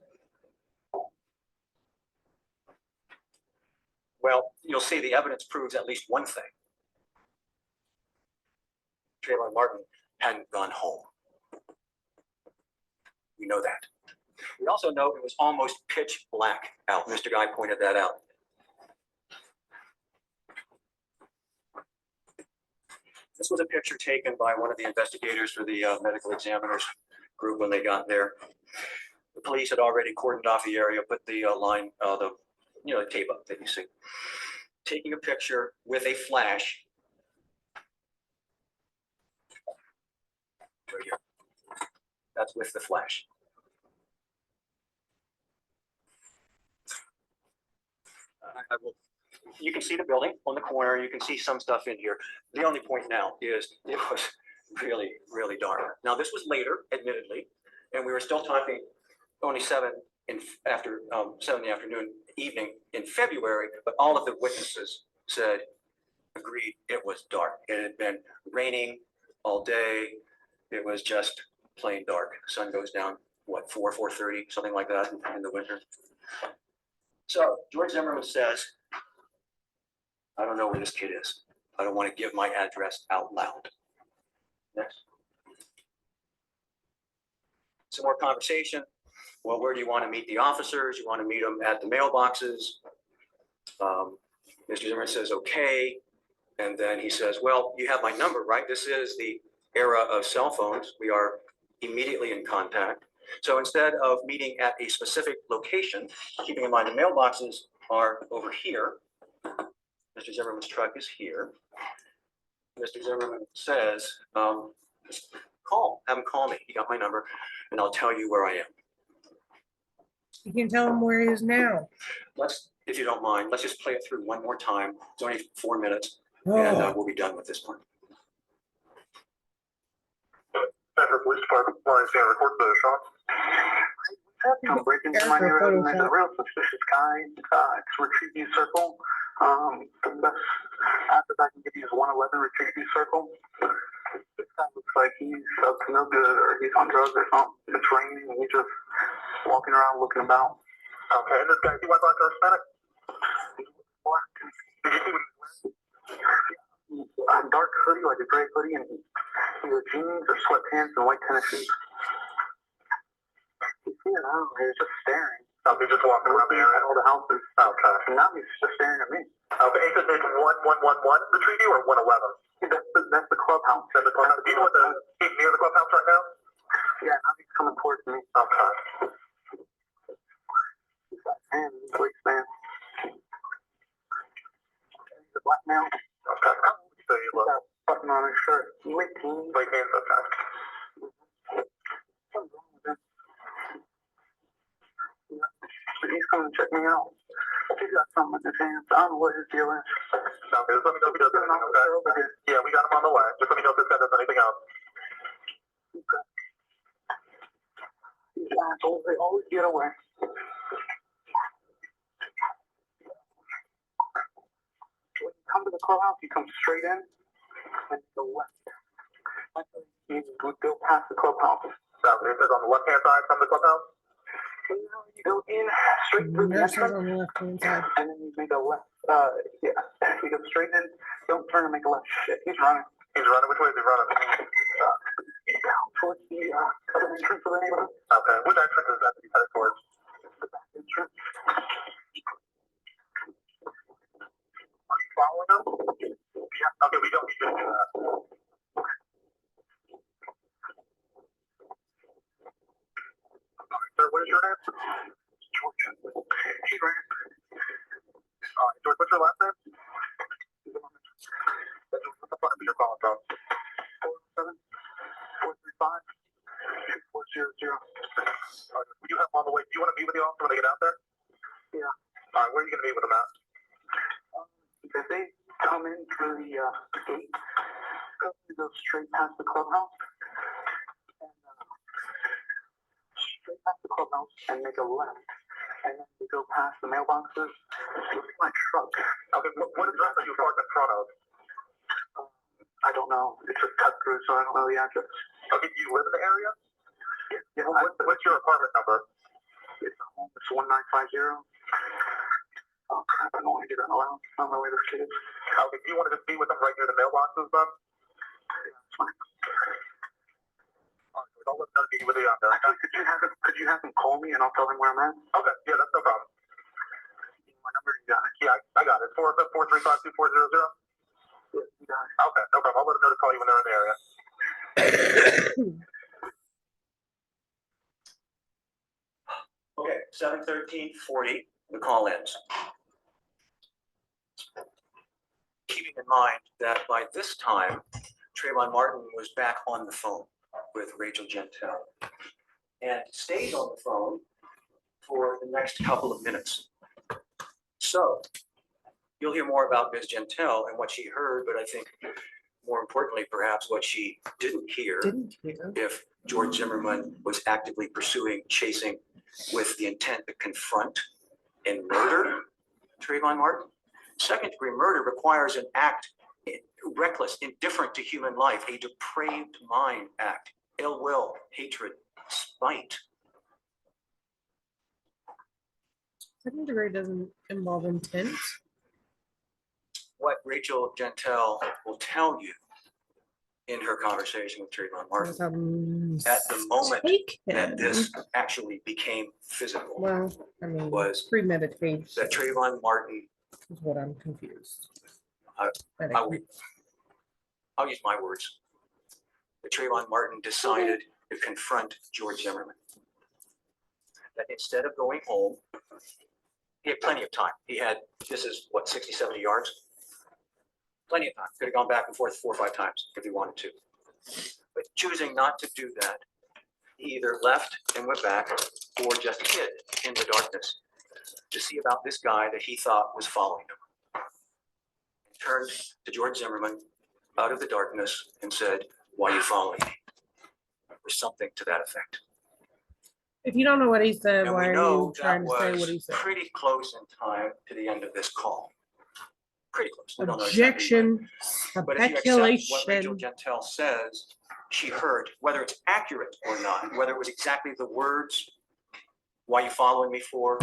C: Well, you'll see the evidence proves at least one thing. Trayvon Martin hadn't gone home. We know that. We also know it was almost pitch black out. Mr. Guy pointed that out. This was a picture taken by one of the investigators for the medical examiners group when they got there. The police had already cordoned off the area, put the line, the tape up that you see. Taking a picture with a flash. Right here. That's with the flash. You can see the building on the corner. You can see some stuff in here. The only point now is it was really, really dark. Now this was later, admittedly, and we were still talking only 7 in the afternoon, evening in February, but all of the witnesses agreed it was dark. It had been raining all day. It was just plain dark. The sun goes down, what, 4:30, something like that in the winter. So George Zimmerman says, I don't know where this kid is. I don't want to give my address out loud. Next. Some more conversation. well, where do you want to meet the officers? You want to meet them at the mailboxes? Mr. Zimmerman says, okay. And then he says, well, you have my number, right? This is the era of cell phones. We are immediately in contact. So instead of meeting at a specific location, keeping in mind the mailboxes are over here. Mr. Zimmerman's truck is here. Mr. Zimmerman says, just have him call me. He got my number, and I'll tell you where I am.
A: You can tell him where he is now.
C: Let's, if you don't mind, let's just play it through one more time. It's only 4 minutes, and
A: Oh,
C: we'll be done with this one.
D: Center Police Department, Lawrence, and record the shot. Come break into my neighborhood and there's a real suspicious guy. It's Retreat View Circle. The best address I can give you is 111 Retreat View Circle. This guy looks like he's up to no good or he's on drugs or something. It's raining and he's just walking around looking about. Okay, and this guy, he went back to Hispanic? What? Did you see what he was wearing? A dark hoodie, like a gray hoodie, and either jeans or sweatpants and white tennis shoes. He was just staring. Oh, he's just walking around the area? All the houses. Okay. And now he's just staring at me. Okay, he said it's 1111 Retreat View or 111? That's the clubhouse. That's the clubhouse. Do you know what he's near the clubhouse right now? Yeah, now he's coming towards me. Okay. He's got hands, policeman. He's a black male. Okay. So you look. Got a button on his shirt. Late teens. Late teens, okay. Something's wrong with him. He's coming to check me out. He's got something in his hands. I don't know what his deal is. Okay, just let me know if he does anything, okay? Yeah, we got him on the way. Just let me know if this guy does anything else. Okay. These assholes, they always get away. When you come to the clubhouse, you come straight in and go left. You would go past the clubhouse. So it says on the left-hand side from the clubhouse? You go in straight through the
A: nurses
D: entrance,
A: on the left-hand side.
D: and then you make a left. Yeah, you go straight in. Don't turn and make a left. Shit, he's running. He's running. Which way is he running? Down towards the other entrance of the neighborhood. Okay. Which entrance is that that he's headed towards? The back entrance. Are you following him? Yeah. Okay, we don't need to do that. Sir, what is your name? George. He's right. George, what's your last name? What the fuck is your calling from? 407-435-2400. You have him on the way. Do you want to meet with the officer when they get out there? Yeah. All right, where are you going to meet with them at? If they come in through the gate, go straight past the clubhouse. Straight past the clubhouse and make a left. And then you go past the mailboxes. Look at my truck. Okay, what address are you parked in front of? I don't know. It's a cut through, so I don't know the address. Okay, do you live in the area? Yeah. What's your apartment number? It's 1950. Oh crap, I don't want to get that aloud. I don't know where this kid is. Okay, do you want to just be with them right near the mailboxes then? Yeah, that's fine. Don't let them be with you out there. Actually, could you have him call me and I'll tell him where I'm at? Okay, yeah, that's no problem. My number, you got it. Yeah, I got it. 407-435-2400. Yeah, you got it. Okay, no problem. I'll let them know to call you when they're in the area.
C: Okay, 7:13:40, the call ends. Keeping in mind that by this time, Trayvon Martin was back on the phone with Rachel Gentile and stayed on the phone for the next couple of minutes. So you'll hear more about Ms. Gentile and what she heard, but I think more importantly, perhaps what she didn't hear if George Zimmerman was actively pursuing, chasing with the intent to confront and murder Trayvon Martin. Second-degree murder requires an act reckless, indifferent to human life, a depraved mind act, ill will, hatred, spite.
A: Second degree doesn't involve intent.
C: What Rachel Gentile will tell you in her conversation with Trayvon
A: It
C: Martin.
A: was a
C: At the moment that
A: mistake.
C: this actually became physical,
A: Well, I mean,
C: was
A: premeditation
C: that Trayvon Martin,
A: is what I'm confused.
C: I-
A: But
C: I will- I'll use my words, that Trayvon Martin decided to confront George Zimmerman. That instead of going home, he had plenty of time. He had, this is what, 60, 70 yards? Plenty of time. Could have gone back and forth 4 or 5 times if he wanted to. But choosing not to do that, he either left and went back or just hid in the darkness to see about this guy that he thought was following him. He turned to George Zimmerman out of the darkness and said, "Why are you following me?" Or something to that effect.
A: if you don't know what he said,
C: And
A: why
C: we
A: are
C: know
A: you
C: that
A: trying to say what he
C: was
A: said?
C: pretty close in time to the end of this call. Pretty close. We don't know exactly when.
A: Objection,
C: But if you accept what Rachel
A: speculation.
C: Gentile says, she heard, whether it's accurate or not, whether it was exactly the words, "Why you following me for,"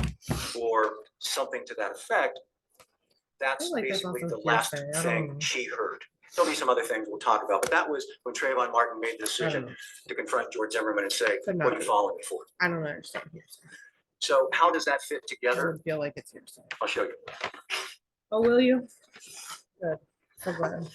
C: or something to that effect, that's
A: like that's
C: basically
A: also
C: the last
A: hearsay. I don't
C: thing
A: know.
C: she heard. There'll be some other things we'll talk about, but that was when Trayvon Martin made the
A: I don't
C: decision
A: know.
C: to confront George Zimmerman and say,
A: But
C: "What are
A: not-
C: you following me for?"
A: I don't understand hearsay.
C: So how does that fit
A: I
C: together?
A: would feel like it's hearsay.
C: I'll show you.
A: Oh, will you? Good. So glad.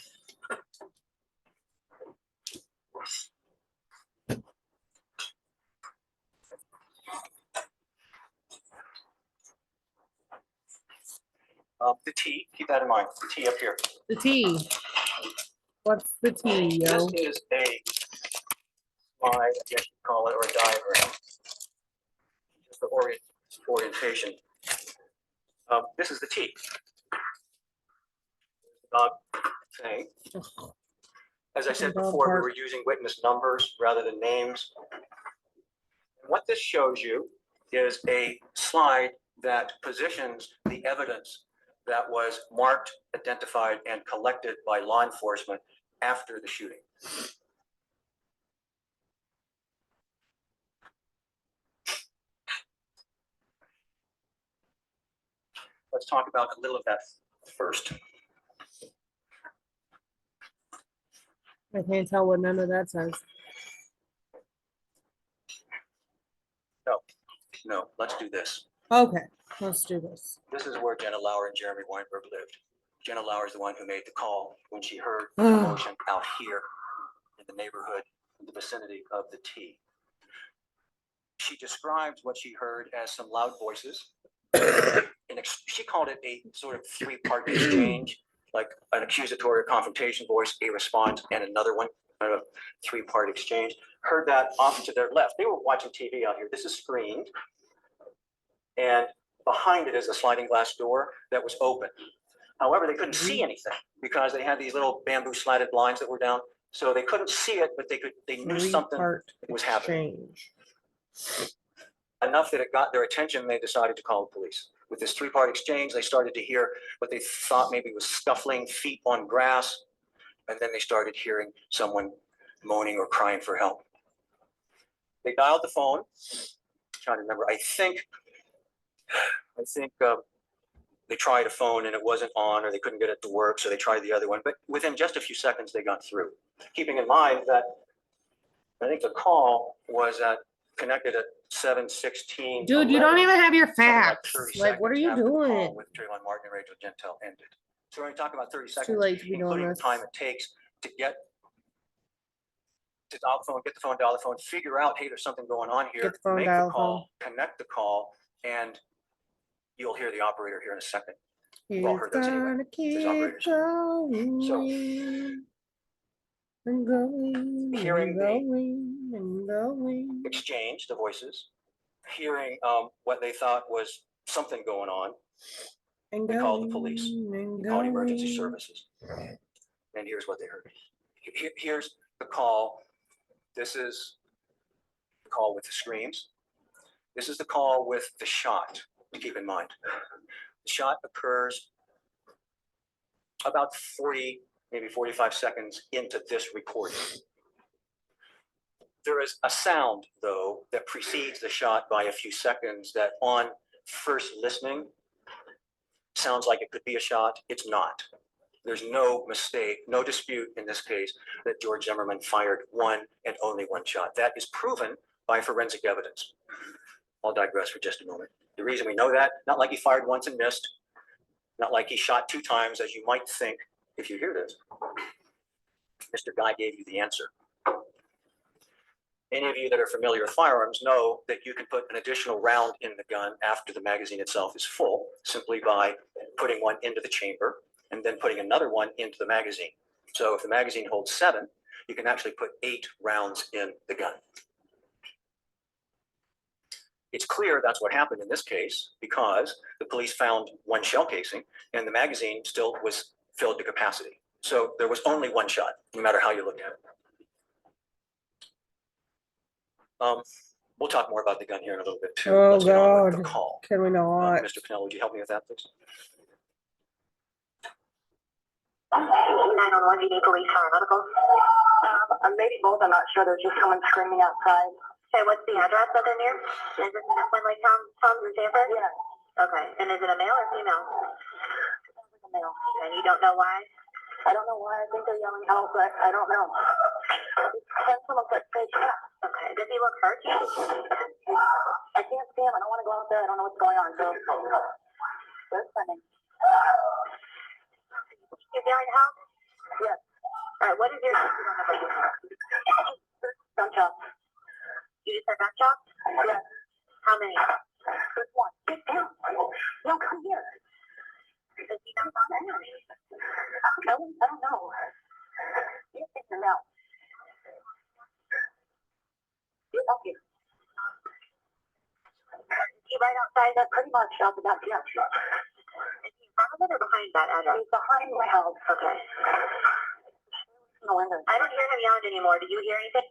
C: The T, keep that in mind, the T up here.
A: The T. What's the T, yo?
C: This is a slide, I guess you call it, or a diagram. Just the orientation. This is the T. Thing. As I said
A: Dog
C: before, we
A: park.
C: were using witness numbers rather than names. And what this shows you is a slide that positions the evidence that was marked, identified, and collected by law enforcement after the shooting. Let's talk about a little of that first.
A: I can't tell what none of that says.
C: No, let's do this.
A: Okay, let's do this.
C: This is where Jenna Lauer and Jeremy Weinberg lived. Jenna Lauer is the one who made the call when she heard the commotion out here in the neighborhood, in the vicinity of the T. She describes what she heard as some loud voices. She called it a sort of 3-part exchange, like an accusatory or confrontation voice, a response, and another one, a 3-part exchange. Heard that off to their left. They were watching TV out here. This is screened. And behind it is a sliding glass door that was open. However, they couldn't see anything because they had these little bamboo slatted blinds that were down. So they couldn't see it, but they knew something
A: 3-part
C: was happening.
A: exchange.
C: Enough that it got their attention, they decided to call the police. With this 3-part exchange, they started to hear what they thought maybe was scuffling feet on grass. And then they started hearing someone moaning or crying for help. They dialed the phone. I'm trying to remember. I think they tried a phone and it wasn't on, or they couldn't get it to work, so they tried the other one. But within just a few seconds, they got through. Keeping in mind that I think the call was connected at 7:16.
A: Dude, you don't even have your facts.
C: 30
A: Like, what are
C: seconds
A: you
C: after the call
A: doing?
C: with Trayvon Martin and Rachel Gentile ended. So we're only talking about 30
A: It's too
C: seconds,
A: late to be doing
C: including the
A: this.
C: time it takes to get to dial the phone, get the phone, dial the phone, figure out, hey, there's something going on here,
A: Get the phone,
C: make
A: dial
C: the
A: the
C: call, connect the call, and you'll hear the operator here in a second. We've all heard
A: It's
C: those anyway.
A: gonna
C: There's
A: keep
C: operators.
A: going
C: So-
A: and going
C: Hearing
A: and
C: the-
A: going and going.
C: Exchange the voices, hearing what they thought was something going on.
A: And
C: They called the
A: going
C: police.
A: and
C: They called emergency
A: going.
C: services. And here's what they heard. Here's the call. This is the call with the screams. This is the call with the shot, to keep in mind. The shot occurs about 40, maybe 45 seconds into this recording. There is a sound, though, that precedes the shot by a few seconds that on first listening sounds like it could be a shot. It's not. There's no mistake, no dispute in this case that George Zimmerman fired one and only one shot. That is proven by forensic evidence. I'll digress for just a moment. The reason we know that, not like he fired once and missed, not like he shot 2 times, as you might think if you hear this. Mr. Guy gave you the answer. Any of you that are familiar with firearms know that you can put an additional round in the gun after the magazine itself is full, simply by putting one into the chamber and then putting another one into the magazine. So if the magazine holds 7, you can actually put 8 rounds in the gun. It's clear that's what happened in this case because the police found 1 shell casing and the magazine still was filled to capacity. So there was only 1 shot, no matter how you look at it. We'll talk more about the gun here in a little bit too.
A: Oh
C: Let's get on with
A: God,
C: the call.
A: can we not?
C: Mr. Pennell, would you help me with that, please?
D: 911, you need police paramedicals? Maybe both, I'm not sure. There's just someone screaming outside. Okay, what's the address that they're near? Is it when like Tom's in Sanford? Yeah. Okay, and is it a male or female? It's a male. And you don't know why? I don't know why. I think they're yelling out, but I don't know. Someone put fake shot. Okay, does he look hurt? I can't see him. I don't want to go out there. I don't know what's going on. So, where's Brennan? Is he in the house? Yes. All right, what is your gunshot? You just said gunshot? Yes. How many? Just 1. Get down. No, come here. Does he not on there? I don't know. You take him out. Get up here. Is he right outside that? Pretty much out the back, yeah. Is he in front of it or behind that address? He's behind my house. Okay. No wonder. I don't hear him yelling anymore. Do you hear anything?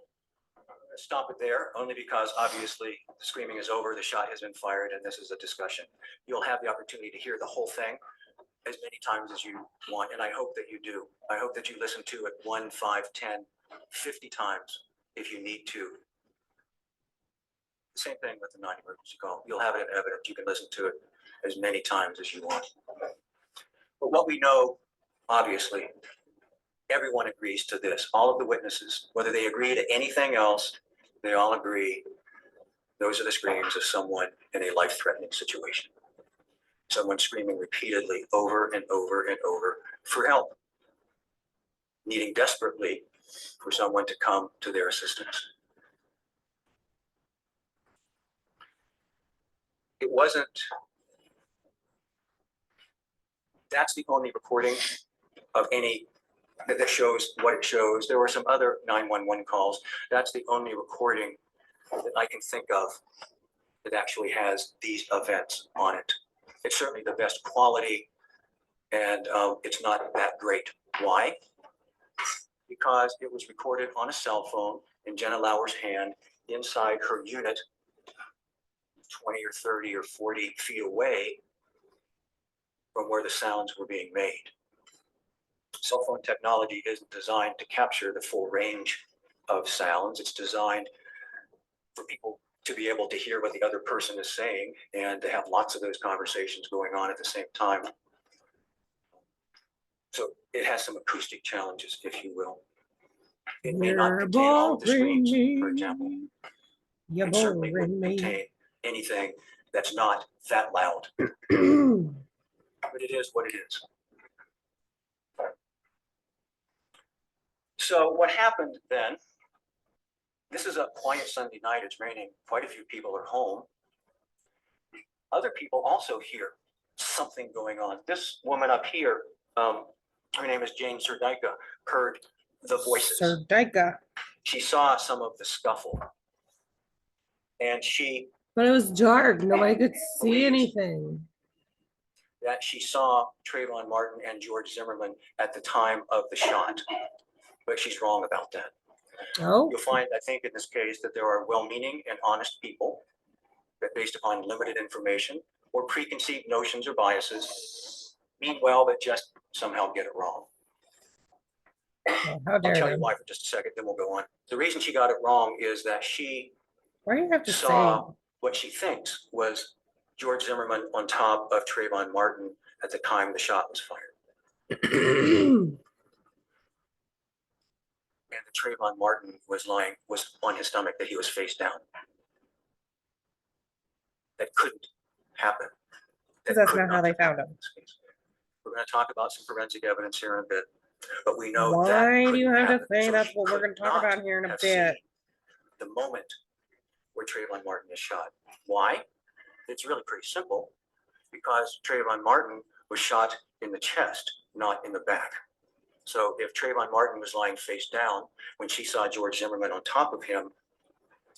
C: Stop it there, only because obviously the screaming is over, the shot has been fired, and this is a discussion. You'll have the opportunity to hear the whole thing as many times as you want, and I hope that you do. I hope that you listen to it 1, 5, 10, 50 times if you need to. Same thing with the non-emergency call. You'll have it in evidence. You can listen to it as many times as you want. But what we know, obviously, everyone agrees to this. All of the witnesses, whether they agree to anything else, they all agree those are the screams of someone in a life-threatening situation. Someone screaming repeatedly over and over and over for help, needing desperately for someone to come to their assistance. It wasn't, that's the only recording of any that shows what it shows. There were some other 911 calls. That's the only recording that I can think of that actually has these events on it. It's certainly the best quality, and it's not that great. Why? Because it was recorded on a cell phone in Jenna Lauer's hand inside her unit 20 or 30 or 40 feet away from where the sounds were being made. Cell phone technology isn't designed to capture the full range of sounds. It's designed for people to be able to hear what the other person is saying and to have lots of those conversations going on at the same time. So it has some acoustic challenges, if you will. It may not contain all of the screams, for example. It certainly wouldn't contain anything that's not that loud. But it is what it is. So what happened then, this is a quiet Sunday night, it's raining, quite a few people are home. Other people also hear something going on. This woman up here, her name is Jane Serdyka, heard the voices.
A: Serdyka.
C: She saw some of the scuffle. And she
A: But it was dark. Nobody could see
C: believes
A: anything.
C: that she saw Trayvon Martin and George Zimmerman at the time of the shot. But she's wrong about that.
A: Oh,
C: You'll find, I think, in this case that there are well-meaning and honest people that, based upon limited information or preconceived notions or biases, mean well but just somehow get it wrong.
A: how
C: I'll
A: dare
C: tell
A: them.
C: you why for just a second, then we'll go on. The reason she got it wrong is that she
A: Why do you have to
C: saw
A: say?
C: what she thinks was George Zimmerman on top of Trayvon Martin at the time the shot was fired. And the Trayvon Martin was on his stomach, that he was face down. That couldn't happen.
A: Because
C: That
A: that's
C: could
A: not how they
C: have
A: found
C: happened
A: him.
C: in this case. We're going to talk about some forensic evidence here in a bit, but we know that
A: Why do you
C: couldn't
A: have to
C: happen.
A: say
C: So
A: that's
C: she
A: what we're
C: could
A: going to talk
C: not
A: about here in a
C: have
A: bit?
C: seen the moment where Trayvon Martin is shot. Why? It's really pretty simple, because Trayvon Martin was shot in the chest, not in the back. So if Trayvon Martin was lying face down, when she saw George Zimmerman on top of him,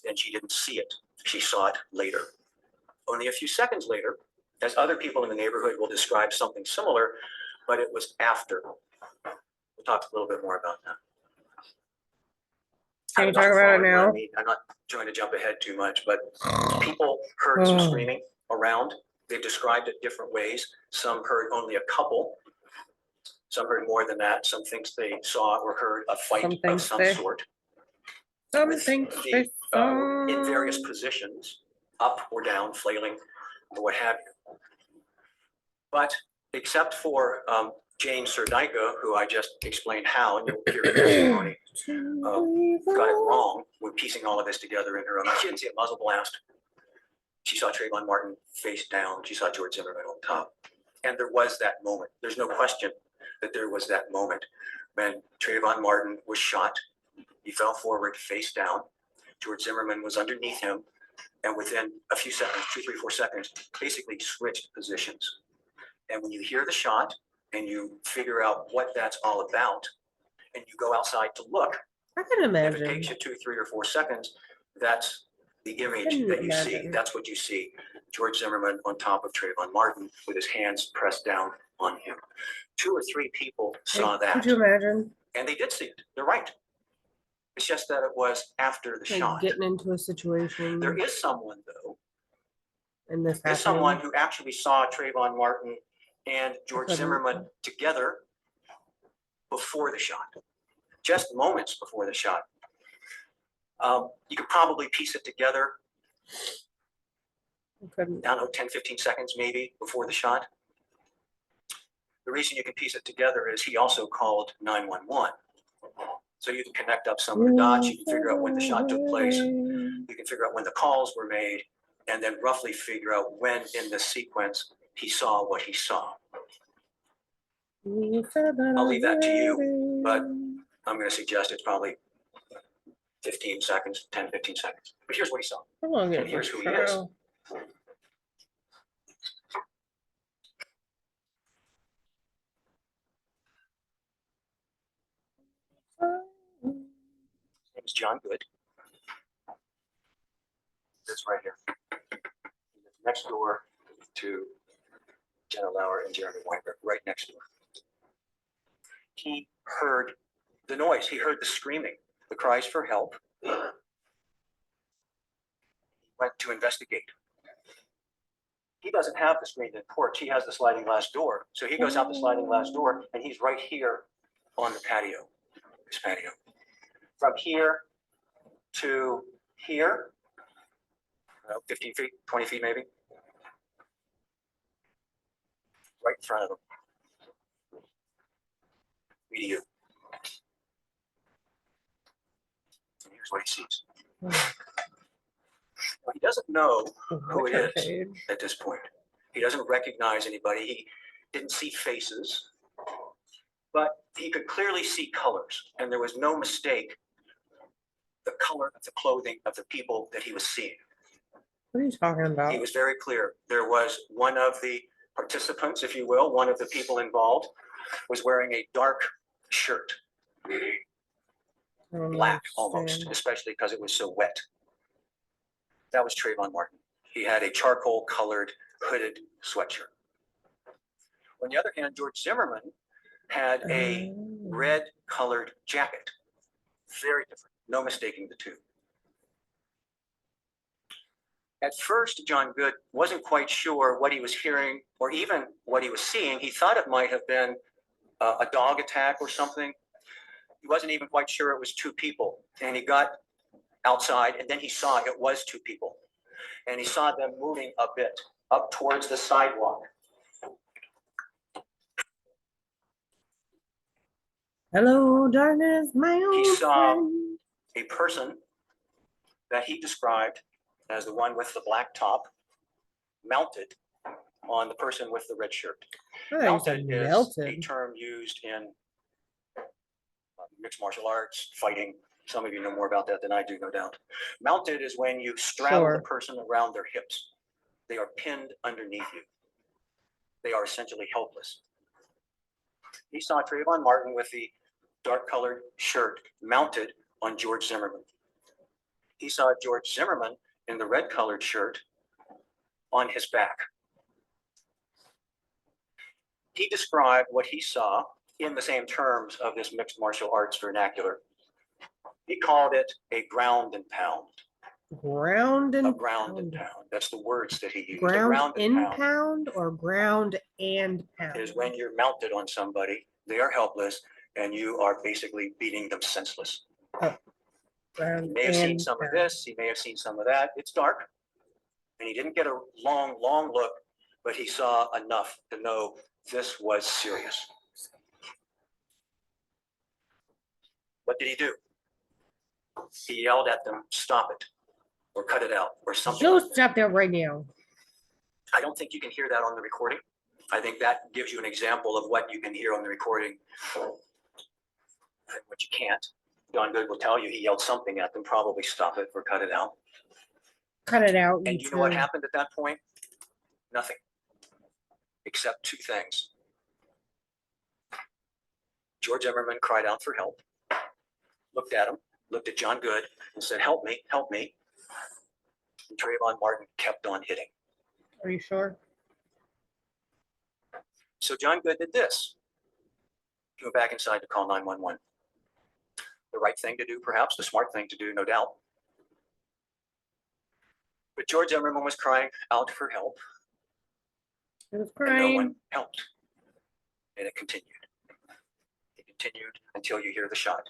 C: then she didn't see it. She saw it later. Only a few seconds later, as other people in the neighborhood will describe something similar, but it was after. We'll talk a little bit more about that.
A: Can you
C: I don't know
A: talk
C: if
A: about it
C: following what I
A: now?
C: mean. I'm not trying to jump ahead too much, but people heard some screaming around. They've described it different ways. Some heard only a couple. Some heard more than that. Some things they saw or heard a fight
A: Some
C: of
A: things
C: some
A: they-
C: sort.
A: Some
C: with
A: things
C: the,
A: they
C: in various
A: saw.
C: positions, up or down, flailing, or what have you. But except for James Serdica, who I just explained how, and you'll hear her testimony, got it wrong when piecing all of this together in her own. She didn't see a muzzle blast. She saw Trayvon Martin face down. She saw George Zimmerman on top. And there was that moment. There's no question that there was that moment when Trayvon Martin was shot. He fell forward face down. George Zimmerman was underneath him. And within a few seconds, 2, 3, 4 seconds, basically switched positions. And when you hear the shot and you figure out what that's all about, and you go outside to look,
A: I can
C: if it
A: imagine.
C: takes you 2, 3, or 4 seconds, that's the image
A: Couldn't
C: that you see.
A: imagine.
C: That's what you see. George Zimmerman on top of Trayvon Martin with his hands pressed down on him. 2 or 3 people saw that.
A: Could you imagine?
C: And they did see it. They're right. It's just that it was after the
A: Like
C: shot.
A: getting into a situation
C: There is someone, though,
A: and this
C: there's someone
A: happening.
C: who actually saw Trayvon Martin and George
A: couldn't.
C: Zimmerman together before the shot, just moments before the shot. You could probably piece it together,
A: Couldn't.
C: I don't know, 10, 15 seconds maybe before the shot. The reason you can piece it together is he also called 911. So you can connect up some of the dots, you can figure out when the shot took place, you can figure out when the calls were made, and then roughly figure out when in the sequence he saw what he saw. I'll leave that to you, but I'm going to suggest it's probably 15 seconds, 10, 15 seconds. But here's what he saw. And here's who he is. His name is John Good. This right here. He lives next door to Jenna Lauer and Jeremy Weinberg, right next door. He heard the noise. He heard the screaming, the cries for help. He went to investigate. He doesn't have the screened-in porch. He has the sliding glass door. So he goes out the sliding glass door, and he's right here on the patio, this patio. From here to here, 15 feet, 20 feet maybe, right in front of him. Me to you. And here's what he sees. Well, he doesn't know who it is at this point. He doesn't recognize anybody. He didn't see faces, but he could clearly see colors, and there was no mistake the color of the clothing of the people that he was seeing.
A: What are you talking about?
C: He was very clear. There was one of the participants, if you will, one of the people involved was wearing a dark shirt, black almost, especially because it was so wet. That was Trayvon Martin. He had a charcoal colored hooded sweatshirt. On the other hand, George Zimmerman had a red colored jacket. Very different, no mistaking the two. At first, John Good wasn't quite sure what he was hearing or even what he was seeing. He thought it might have been a dog attack or something. He wasn't even quite sure it was 2 people. And he got outside, and then he saw it was 2 people. And he saw them moving a bit up towards the sidewalk.
A: Hello, darkness, my old
C: saw-
A: friend.
C: A person that he described as the one with the black top mounted on the person with the red shirt.
A: I thought you said
C: Mounted is a
A: melted.
C: term used in mixed martial arts, fighting. Some of you know more about that than I do, no doubt. Mounted is when you straddle
A: Sure.
C: the person around their hips. They are pinned underneath you. They are essentially helpless. He saw Trayvon Martin with the dark colored shirt mounted on George Zimmerman. He saw George Zimmerman in the red colored shirt on his back. He described what he saw in the same terms of this mixed martial arts vernacular. He called it a ground and pound.
A: Ground
C: A
A: and
C: ground and
A: pound.
C: pound. That's the words that he used. A
A: Ground
C: and
A: in pound or ground and pound?
C: is when you're mounted on somebody, they are helpless, and you are basically beating them senseless. He
A: Ground
C: may have seen
A: and
C: some of
A: pound.
C: this, he may have seen some of that. It's dark, and he didn't get a long look, but he saw enough to know this was serious. What did he do? He yelled at them, "Stop it," or "Cut it out," or something
A: Joe,
C: like that.
A: stop that right now.
C: I don't think you can hear that on the recording. I think that gives you an example of what you can hear on the recording and what you can't. John Good will tell you he yelled something at them, probably "Stop it" or "Cut it out."
A: Cut it out.
C: And you know what happened at that point? Nothing, except two things. George Zimmerman cried out for help, looked at him, looked at John Good, and said, "Help me, help me." And Trayvon Martin kept on hitting.
A: Are you sure?
C: So John Good did this. He went back inside to call 911. The right thing to do, perhaps, the smart thing to do, no doubt. But George Zimmerman was crying out for help,
A: It was
C: and no one
A: crying.
C: helped. And it continued. It continued until you hear the shot.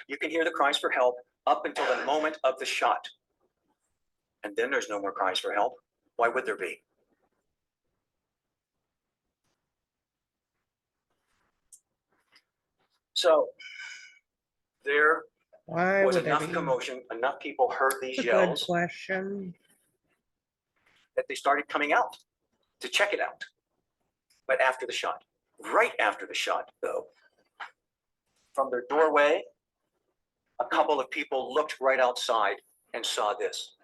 C: You can hear the cries for help up until the moment of the shot. And then there's no more cries for help. Why would there be? So there
A: Why
C: was
A: would there
C: enough
A: be?
C: commotion, enough people heard these
A: That's a good
C: yells
A: question.
C: that they started coming out to check it out. But after the shot, right after the shot, though, from their doorway, a couple of people looked right outside and saw this.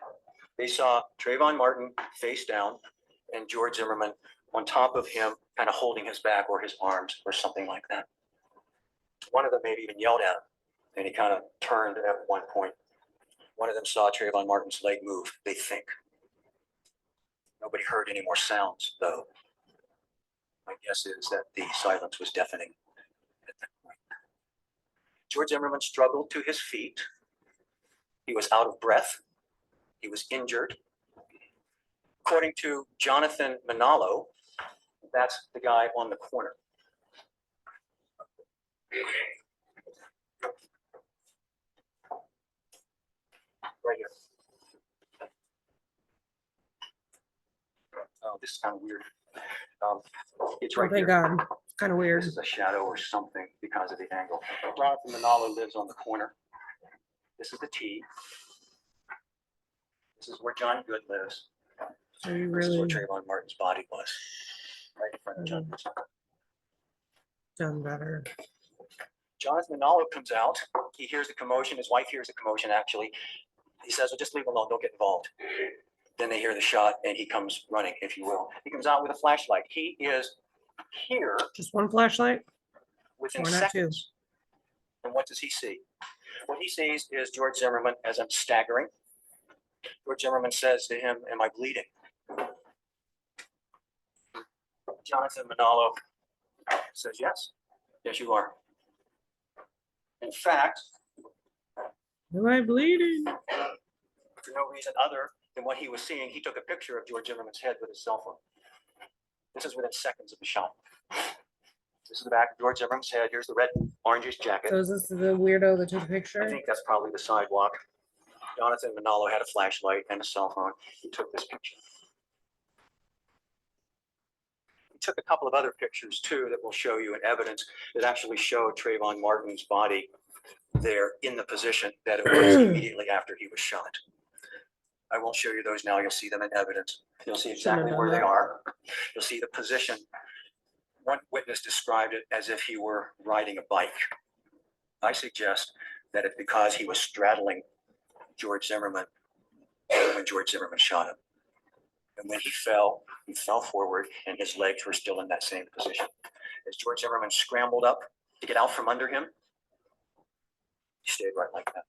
C: They saw Trayvon Martin face down and George Zimmerman on top of him, kind of holding his back or his arms or something like that. One of them maybe even yelled at him, and he kind of turned at one point. One of them saw Trayvon Martin's leg move, they think. Nobody heard any more sounds, though. My guess is that the silence was deafening at that point. George Zimmerman struggled to his feet. He was out of breath. He was injured. According to Jonathan Manalo, that's the guy on the corner. Right here. Oh, this is kind of weird. It's
A: Oh,
C: right
A: thank
C: here.
A: God. Kind of weird.
C: This is a shadow or something because of the angle. Jonathan Manalo lives on the corner. This is the T. This is where John Good lives.
A: So you
C: This is where
A: really
C: Trayvon Martin's body was. Right in front of John Good's.
A: done better.
C: Jonathan Manalo comes out. He hears the commotion. His wife hears the commotion, actually. He says, "Well, just leave him alone. Don't get involved." Then they hear the shot, and he comes running, if you will. He comes out with a flashlight. He is here
A: Just one flashlight?
C: within
A: Why not two?
C: seconds. And what does he see? What he sees is George Zimmerman as I'm staggering. George Zimmerman says to him, "Am I bleeding?" Jonathan Manalo says, "Yes. Yes, you are." In fact,
A: Am I bleeding?
C: for no reason other than what he was seeing, he took a picture of George Zimmerman's head with his cell phone. This is within seconds of the shot. This is the back of George Zimmerman's head. Here's the red orangish jacket.
A: So is this the weirdo that took the
C: I
A: picture?
C: think that's probably the sidewalk. Jonathan Manalo had a flashlight and a cell phone. He took this picture. He took a couple of other pictures too that will show you in evidence that actually show Trayvon Martin's body there in the position that it was immediately after he was shot. I won't show you those now. You'll see them in evidence. You'll see exactly where they are. You'll see the position. One witness described it as if he were riding a bike. I suggest that it's because he was straddling George Zimmerman when George Zimmerman shot him. And when he fell forward and his legs were still in that same position. As George Zimmerman scrambled up to get out from under him, he stayed right like that.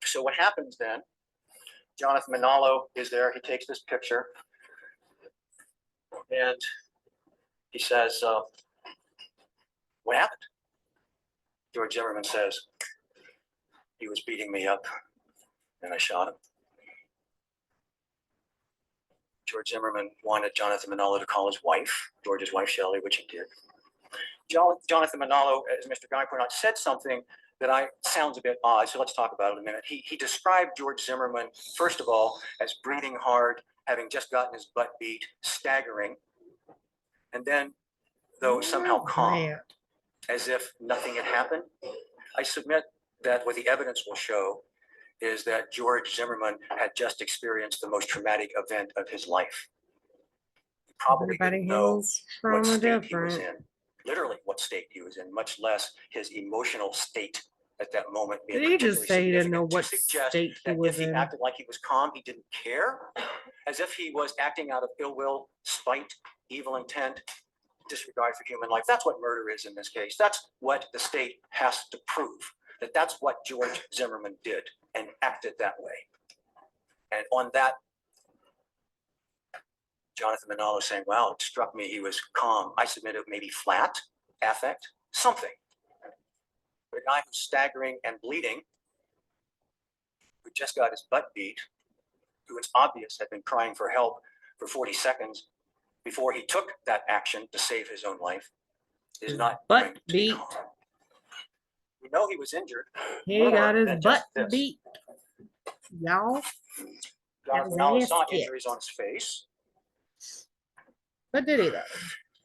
C: So what happens then, Jonathan Manalo is there, he takes this picture, and he says, what happened? George Zimmerman says, he was beating me up and I shot him. George Zimmerman wanted Jonathan Manalo to call his wife, George's wife, Shelley, which he did. Jonathan Manalo, as Mr. Guy pointed out, said something that sounds a bit odd, so let's talk about it in a minute. He described George Zimmerman, first of all, as breathing hard, having just gotten his butt beat, staggering, and then, though somehow calm, as if nothing had happened. I submit that what the evidence will show is that George Zimmerman had just experienced the most traumatic event of his life. He probably didn't know what state he was in, literally what state he was in, much less his emotional state at that moment.
A: Did he just say he didn't know what state he was
C: in? If he acted like he was calm, he didn't care, as if he was acting out of ill will, spite, evil intent, disregard for human life. That's what murder is in this case. That's what the state has to prove, that that's what George Zimmerman did and acted that way. And on that, Jonathan Manalo saying, well, it struck me he was calm. I submitted maybe flat, affect, something. But a guy who's staggering and bleeding, who just got his butt beat, who it's obvious had been crying for help for 40 seconds before he took that action to save his own life, is not going to be calm. We know he was injured.
A: He got his butt beat. Y'all.
C: Jonathan Manalo saw injuries on his face.
A: But did he though?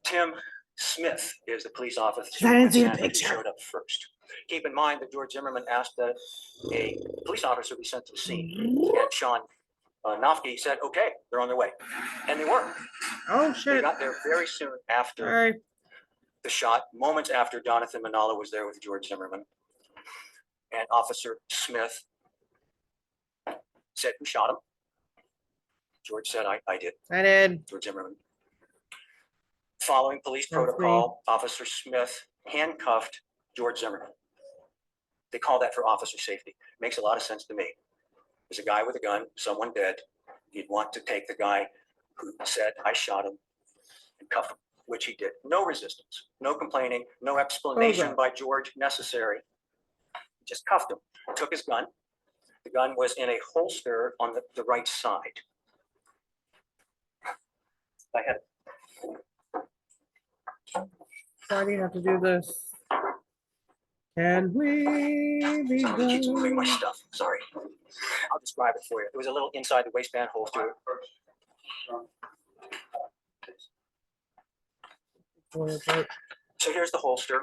C: Tim Smith is the police officer
A: I didn't see the
C: who
A: picture.
C: showed up first. Keep in mind that George Zimmerman asked that a police officer be sent to the scene, and Sean Nofke said, okay, they're on their way. And they were.
A: Oh,
C: They
A: shit.
C: got there very soon after
A: Sorry.
C: the shot, moments after Jonathan Manalo was there with George Zimmerman. And Officer Smith said, who shot him? George said, I did.
A: I did.
C: George Zimmerman. Following police
A: That's
C: protocol, Officer Smith handcuffed George Zimmerman. They call that for officer safety. Makes a lot of sense to me. There's a guy with a gun, someone dead. You'd want to take the guy who said, I shot him, and cuff him, which he did. No resistance, no complaining, no explanation by George necessary. He just cuffed him, took his gun. The gun was in a holster on the right side. I had
A: Why do you have to do this? Can we be
C: Somebody keeps moving my
A: done?
C: stuff. Sorry. I'll describe it for you. It was a little inside the waistband holster. So here's the holster.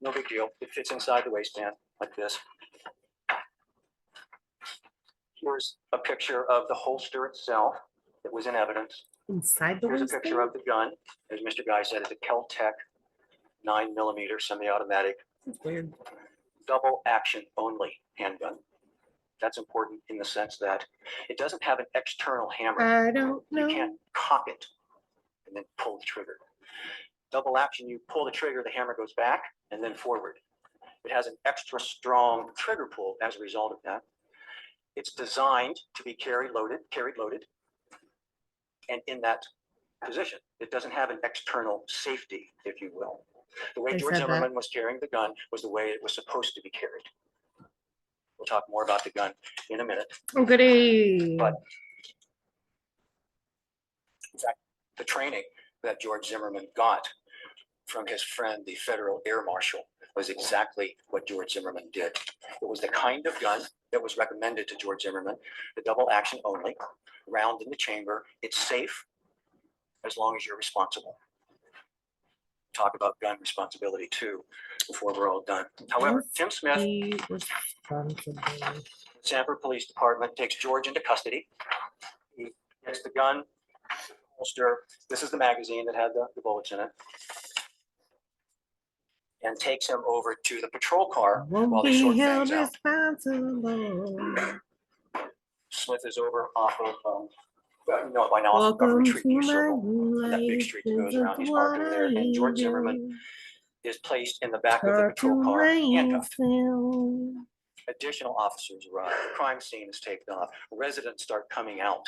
C: No big deal. It fits inside the waistband like this. Here's a picture of the holster itself that was in evidence.
A: Inside the
C: Here's a
A: waistband?
C: picture of the gun. As Mr. Guy said, it's a Kel-Tec 9mm semi-automatic.
A: That's weird.
C: Double action only handgun. That's important in the sense that it doesn't have an external hammer.
A: I don't
C: You
A: know.
C: can't cock it and then pull the trigger. Double action, you pull the trigger, the hammer goes back and then forward. It has an extra strong trigger pull as a result of that. It's designed to be carried loaded, and in that position. It doesn't have an external safety, if you will. The way
A: I
C: George
A: said that.
C: Zimmerman was carrying the gun was the way it was supposed to be carried. We'll talk more about the gun in a minute.
A: Oh, goody.
C: But in fact, the training that George Zimmerman got from his friend, the federal air marshal, was exactly what George Zimmerman did. It was the kind of gun that was recommended to George Zimmerman, the double action only, round in the chamber. It's safe. as long as you're responsible. Talk about gun responsibility too, before we're all done. However, Tim Smith,
A: Be responsible.
C: Sanford Police Department, takes George into custody. He gets the gun, holster. This is the magazine that had the bullets in it. And takes him over to the patrol car while
A: Won't
C: they
A: be
C: sort
A: held
C: things out.
A: responsible.
C: Smith is over off of, you know it by now, off of
A: Welcome
C: Government
A: to
C: Street, New
A: my
C: Circle. And that big
A: life.
C: street that goes
A: This is
C: around. He's parked over there.
A: what
C: And George
A: I
C: Zimmerman
A: do.
C: is placed in the back of the patrol car, handcuffed. Additional officers arrive. The crime scene is taken off. Residents start coming out,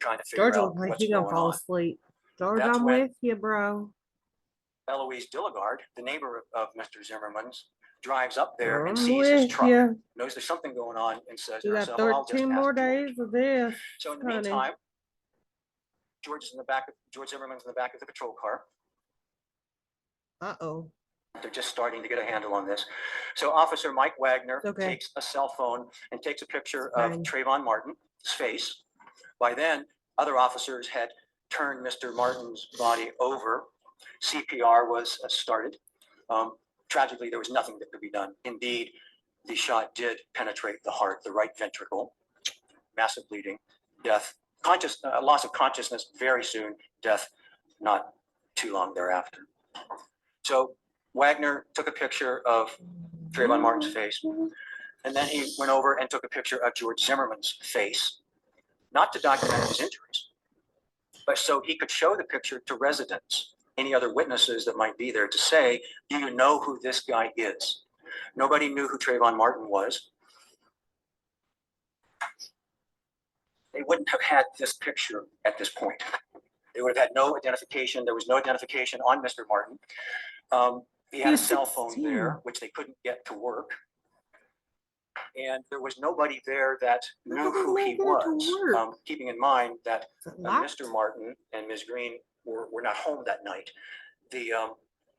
C: trying to figure
A: George
C: out
A: looks like
C: what's
A: he gonna
C: going
A: fall
C: on.
A: asleep. George,
C: That's
A: I'm
C: when-
A: with you, bro.
C: Eloise Dilligard, the neighbor of Mr. Zimmerman's, drives up there
A: I'm
C: and sees his
A: with
C: truck,
A: you.
C: knows there's something going on, and says to
A: You got
C: herself, "Well, I'll just
A: 13
C: ask
A: more
C: George."
A: days of this.
C: So in the
A: honey.
C: meantime, George Zimmerman's in the back of the patrol car.
A: Uh-oh.
C: They're just starting to get a handle on this. So Officer Mike Wagner
A: Okay.
C: takes a cell phone and takes a picture
A: It's
C: of
A: fine.
C: Trayvon Martin's face. By then, other officers had turned Mr. Martin's body over. CPR was started. Tragically, there was nothing that could be done. Indeed, the shot did penetrate the heart, the right ventricle, massive bleeding, death, loss of consciousness very soon, death not too long thereafter. So Wagner took a picture of Trayvon Martin's face, and then he went over and took a picture of George Zimmerman's face, not to document his injuries, but so he could show the picture to residents, any other witnesses that might be there, to say, do you know who this guy is? Nobody knew who Trayvon Martin was. They wouldn't have had this picture at this point. They would have had no identification. There was no identification on Mr. Martin. He had a
A: He's
C: cell phone
A: 16.
C: there, which they couldn't get to work. And there was nobody there that knew
A: How
C: who
A: did
C: he
A: they get it to
C: was.
A: work?
C: Keeping in mind that
A: Is it locked?
C: Mr. Martin and Ms. Green were not home that night. The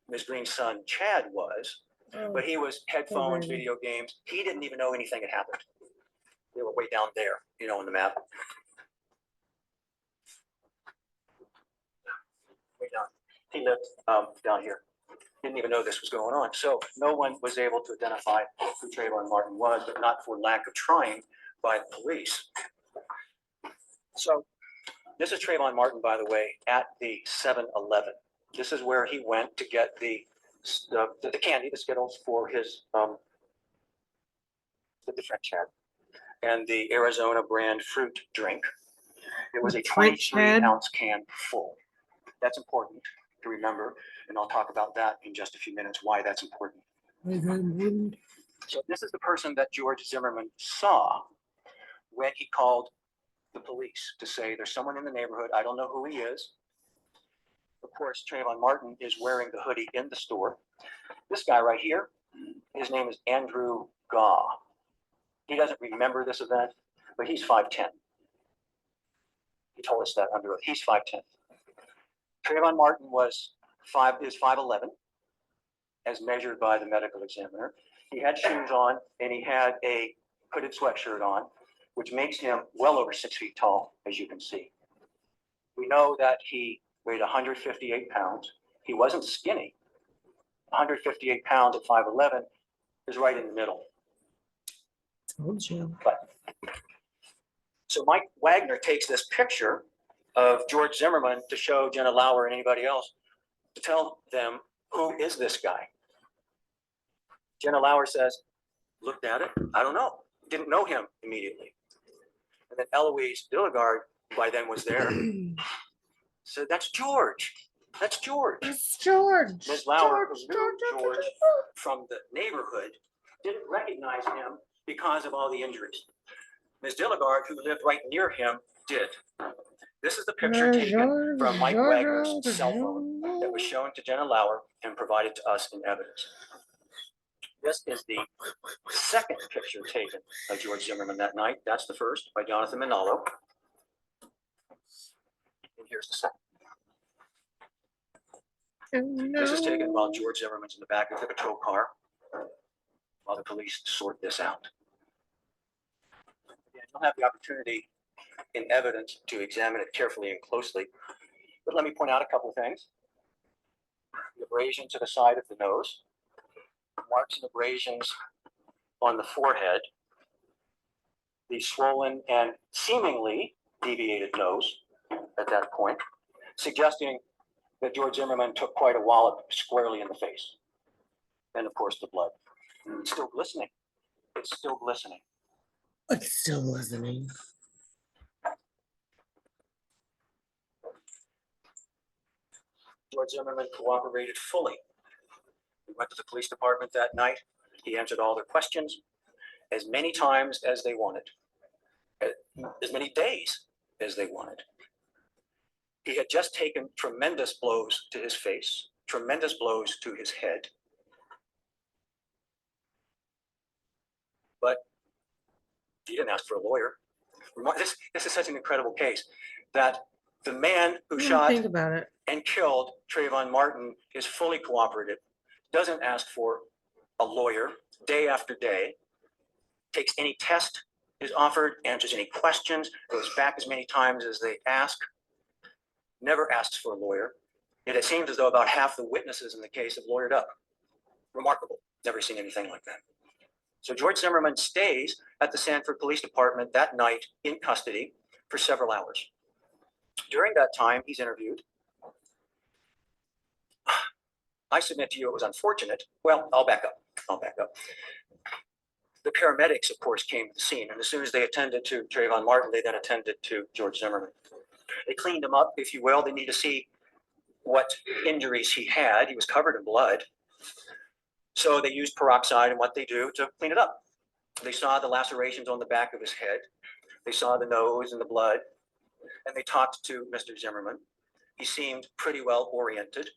C: Ms. Green's son, Chad, was,
A: Oh,
C: but he was headphones,
A: baby.
C: video games. He didn't even know anything had happened. They were way down there, you know, on the map. Way down. He lived down here. Didn't even know this was going on. So no one was able to identify who Trayvon Martin was, but not for lack of trying by the police. So this is Trayvon Martin, by the way, at the 7-Eleven. This is where he went to get the candy, the Skittles, for his the French had, and the Arizona brand fruit drink. It was a
A: French
C: 23-ounce can full. That's important to remember, and I'll talk about that in just a few minutes, why that's important. So this is the person that George Zimmerman saw when he called the police to say there's someone in the neighborhood. I don't know who he is. Of course, Trayvon Martin is wearing the hoodie in the store. This guy right here, his name is Andrew Gaw. He doesn't remember this event, but he's 5'10". He told us that under oath. He's 5'10". Trayvon Martin is 5'11", as measured by the medical examiner. He had shoes on, and he had a hooded sweatshirt on, which makes him well over 6 feet tall, as you can see. We know that he weighed 158 pounds. He wasn't skinny. 158 pounds at 5'11" is right in the middle.
A: Told you.
C: So Mike Wagner takes this picture of George Zimmerman to show Jenna Lauer and anybody else, to tell them, who is this guy? Jenna Lauer says, looked at it, I don't know, didn't know him immediately. And then Eloise Dilligard, by then, was there, said, that's George, that's George.
A: It's George.
C: Ms. Lauer, who knew George from the neighborhood, didn't recognize him because of all the injuries. Ms. Dilligard, who lived right near him, did. This is the picture taken from Mike Wagner's cell phone that was shown to Jenna Lauer and provided to us in evidence. This is the second picture taken of George Zimmerman that night. That's the first, by Jonathan Manalo. And here's the second. This is taken while George Zimmerman's in the back of the patrol car, while the police sort this out. Again, you'll have the opportunity in evidence to examine it carefully and closely. But let me point out a couple of things. The abrasion to the side of the nose, marks and abrasions on the forehead, the swollen and seemingly deviated nose at that point, suggesting that George Zimmerman took quite a wallop squarely in the face. And of course, the blood. It's still glistening. It's still glistening.
A: It's still listening.
C: George Zimmerman cooperated fully. He went to the police department that night. He answered all their questions as many times as they wanted, as many days as they wanted. He had just taken tremendous blows to his face, tremendous blows to his head. But he didn't ask for a lawyer. This is such an incredible case that the man who shot
A: Think about it.
C: and killed Trayvon Martin is fully cooperative, doesn't ask for a lawyer day after day, takes any test is offered, answers any questions, goes back as many times as they ask, never asks for a lawyer. Yet it seems as though about half the witnesses in the case have lawyered up. Remarkable. Never seen anything like that. So George Zimmerman stays at the Sanford Police Department that night in custody for several hours. During that time, he's interviewed. I submit to you it was unfortunate. Well, I'll back up. The paramedics, of course, came to the scene, and as soon as they attended to Trayvon Martin, they then attended to George Zimmerman. They cleaned him up, if you will. They need to see what injuries he had. He was covered in blood. So they used peroxide and what they do to clean it up. They saw the lacerations on the back of his head. They saw the nose and the blood, and they talked to Mr. Zimmerman. He seemed pretty well oriented.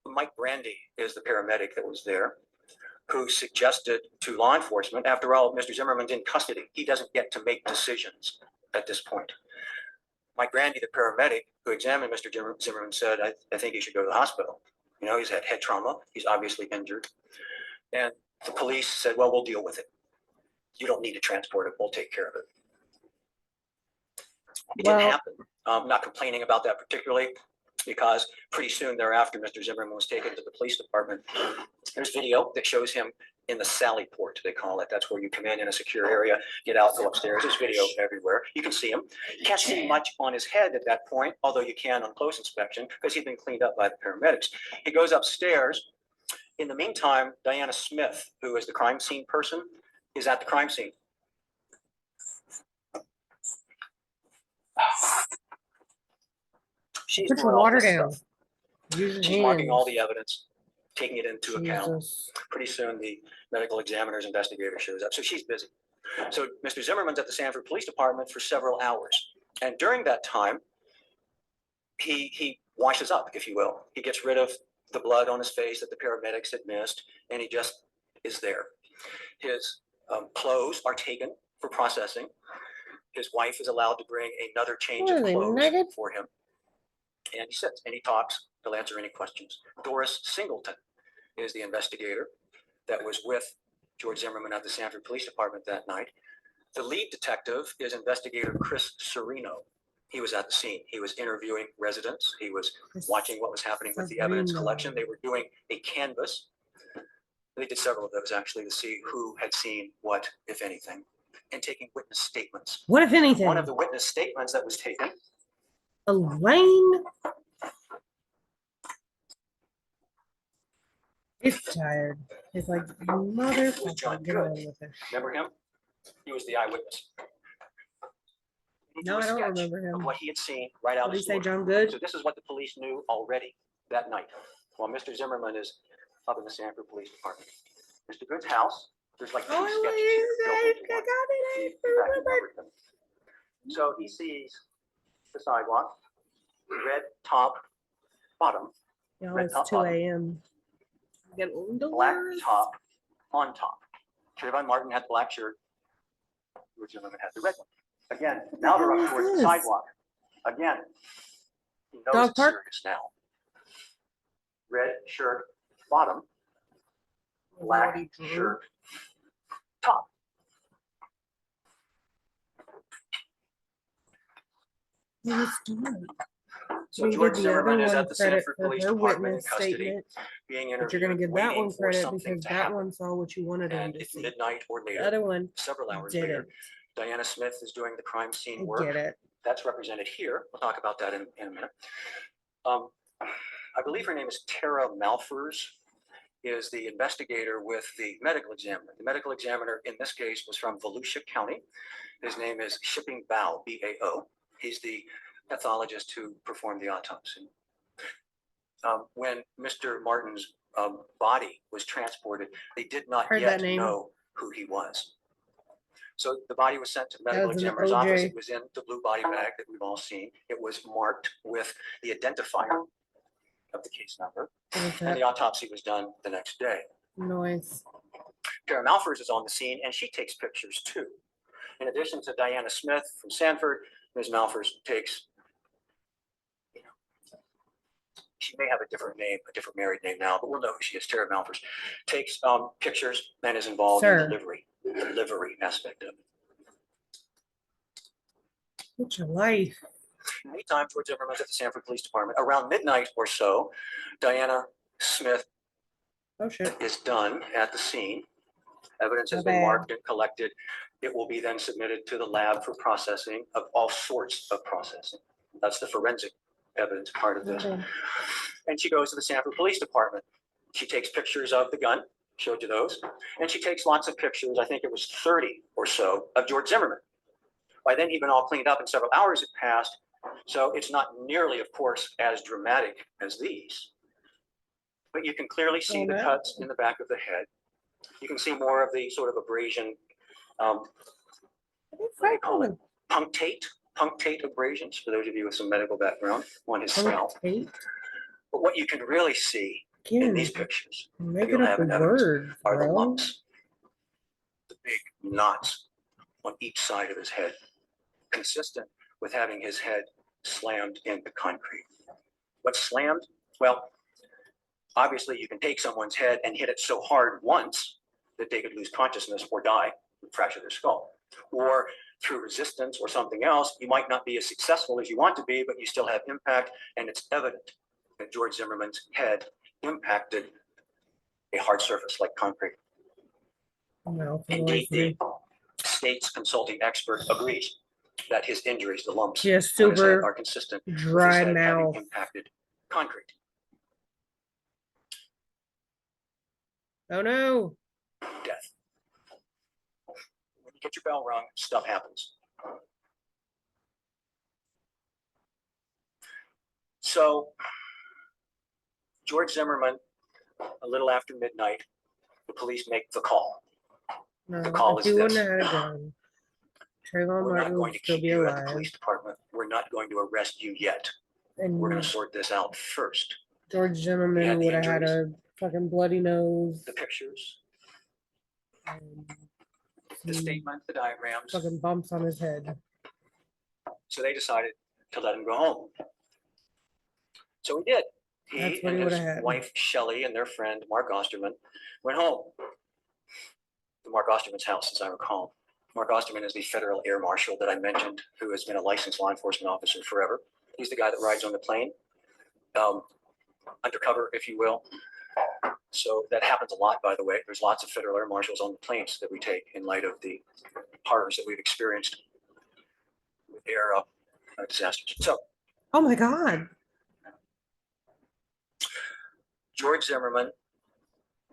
C: Mike Brandy is the paramedic that was there, who suggested to law enforcement, after all, Mr. Zimmerman's in custody. He doesn't get to make decisions at this point. Mike Brandy, the paramedic who examined Mr. Zimmerman, said, I think he should go to the hospital. You know, he's had head trauma. He's obviously injured. And the police said, well, we'll deal with it. You don't need to transport it. We'll take care of it. It didn't happen. I'm not complaining about that particularly, because pretty soon thereafter, Mr. Zimmerman was taken to the police department. There's video that shows him in the Sally port, they call it. That's where you come in a secure area, get out, go upstairs. There's video everywhere. You can see him. You can't see much on his head at that point, although you can on close inspection because he's been cleaned up by the paramedics. He goes upstairs. In the meantime, Diana Smith, who is the crime scene person, is at the crime scene. She's
A: Put
C: doing
A: your
C: all
A: water
C: this
A: down.
C: stuff.
A: Use your
C: She's marking all
A: hands.
C: the evidence, taking it into account.
A: Jesus.
C: Pretty soon the medical examiner's investigator shows up. So she's busy. So Mr. Zimmerman's at the Sanford Police Department for several hours. And during that time, he washes up, if you will. He gets rid of the blood on his face that the paramedics had missed, and he just is there. His clothes are taken for processing. His wife is allowed to bring another change of
A: Really,
C: clothes
A: naked?
C: for him. And he sits and he talks. He'll answer any questions. Doris Singleton is the investigator that was with George Zimmerman at the Sanford Police Department that night. The lead detective is investigator Chris Serino. He was at the scene. He was interviewing residents. He was watching what was happening with the evidence collection. They were doing a canvass. They did several of those actually to see who had seen what, if anything, and taking witness statements.
A: What if anything?
C: One of the witness statements that was taken.
A: Elaine. He's tired. He's like, motherfucker, get on with it.
C: Remember him? He was the eyewitness. He
A: No,
C: drew a
A: I don't
C: sketch
A: remember him.
C: of what he had seen right out
A: Did he
C: his
A: say
C: door.
A: John Good?
C: So this is what the police knew already that night, while Mr. Zimmerman is up in the Sanford Police Department. Mr. Good's house, there's like two sketches here built into one. You got to remember them. So he sees the sidewalk, red top, bottom,
A: Y'all,
C: red
A: it's
C: top,
A: 2
C: bottom,
A: a.m.
C: black top, on top. Trayvon Martin had the black shirt. George Zimmerman had the red one. Again, now they're up towards the sidewalk. Again, he knows
A: Dog
C: it's
A: park?
C: serious now. Red shirt, bottom, black shirt, top.
A: It's dark.
C: So
A: We can
C: George
A: give the other
C: Zimmerman is
A: one
C: at the
A: credit
C: Sanford
A: for
C: Police
A: her
C: Department in
A: witness
C: custody,
A: statement,
C: being
A: but you're gonna
C: interviewed,
A: give that
C: waiting
A: one
C: for
A: credit
C: something
A: because
C: to
A: that
C: happen.
A: one saw what you wanted him
C: And
A: to
C: it's
A: see.
C: midnight or
A: The
C: later,
A: other one
C: several hours
A: didn't.
C: later, Diana Smith is doing the crime scene
A: I
C: work.
A: get it.
C: That's represented here. We'll talk about that in a minute. I believe her name is Tara Malfers, is the investigator with the medical examiner. The medical examiner in this case was from Volusia County. His name is Shipping Bao, B-A-O. He's the pathologist who performed the autopsy. When Mr. Martin's body was transported, they did not
A: Heard
C: yet
A: that name.
C: know who he was. So the body was sent to the
A: That
C: medical
A: was an
C: examiner's office.
A: OJ.
C: It was in the blue body bag that we've all seen. It was marked with the identifier of the case number,
A: What was
C: and
A: that
C: the autopsy was done the next day.
A: noise?
C: Tara Malfers is on the scene, and she takes pictures too. In addition to Diana Smith from Sanford, Ms. Malfers takes, she may have a different name, a different married name now, but we'll know who she is. Tara Malfers takes pictures and is involved in
A: Sir.
C: the delivery aspect of it.
A: What's your life?
C: Meantime, George Zimmerman's at the Sanford Police Department. Around midnight or so, Diana Smith
A: Oh shit.
C: is done at the scene. Evidence has
A: My
C: been
A: bad.
C: marked and collected. It will be then submitted to the lab for processing of all sorts of processing. That's the forensic evidence part of this.
A: Okay.
C: And she goes to the Sanford Police Department. She takes pictures of the gun, showed you those, and she takes lots of pictures, I think it was 30 or so, of George Zimmerman. By then, he'd been all cleaned up and several hours had passed, so it's not nearly, of course, as dramatic as these. But you can clearly see the cuts in the back of the head. You can see more of the sort of abrasion, what do they call it? Punctate abrasions, for those of you with some medical background on his scalp.
A: Punctate?
C: But what you can really see in
A: Again,
C: these pictures,
A: you're
C: and
A: making
C: you'll
A: up
C: have
A: the
C: in evidence,
A: words,
C: are the
A: bro.
C: lumps, the big knots on each side of his head, consistent with having his head slammed into concrete. What's slammed? Well, obviously you can take someone's head and hit it so hard once that they could lose consciousness or die, fracture their skull. Or through resistance or something else, you might not be as successful as you want to be, but you still have impact, and it's evident that George Zimmerman's head impacted a hard surface like concrete.
A: No,
C: Indeed, the state's consulting expert agrees that his injuries, the lumps
A: she has
C: on his head,
A: super
C: are consistent with his
A: dry
C: head having
A: mouth.
C: impacted concrete.
A: Oh no.
C: Death. When you get your bell rung, stuff happens. So George Zimmerman, a little after midnight, the police make the call.
A: No,
C: The call
A: if
C: is
A: he wouldn't
C: this.
A: have had a gun, Trayvon
C: We're not
A: Martin
C: going
A: would
C: to
A: still
C: keep
A: be
C: you at the
A: alive.
C: police department. We're not going to arrest you yet. We're going to
A: And
C: sort this out first.
A: George
C: He
A: Zimmerman
C: had the
A: would have had a fucking bloody nose.
C: The pictures,
A: And
C: the
A: some
C: statement, the diagrams.
A: fucking bumps on his head.
C: So they decided to let him go home. So he did.
A: That's
C: He
A: what
C: and
A: he
C: his
A: would've had.
C: wife Shelley and their friend Mark Osterman went home to Mark Osterman's house, as I recall. Mark Osterman is the federal air marshal that I mentioned, who has been a licensed law enforcement officer forever. He's the guy that rides on the plane, undercover, if you will. So that happens a lot, by the way. There's lots of federal air marshals on the planes that we take in light of the horrors that we've experienced with air disasters. So
A: Oh my God.
C: George Zimmerman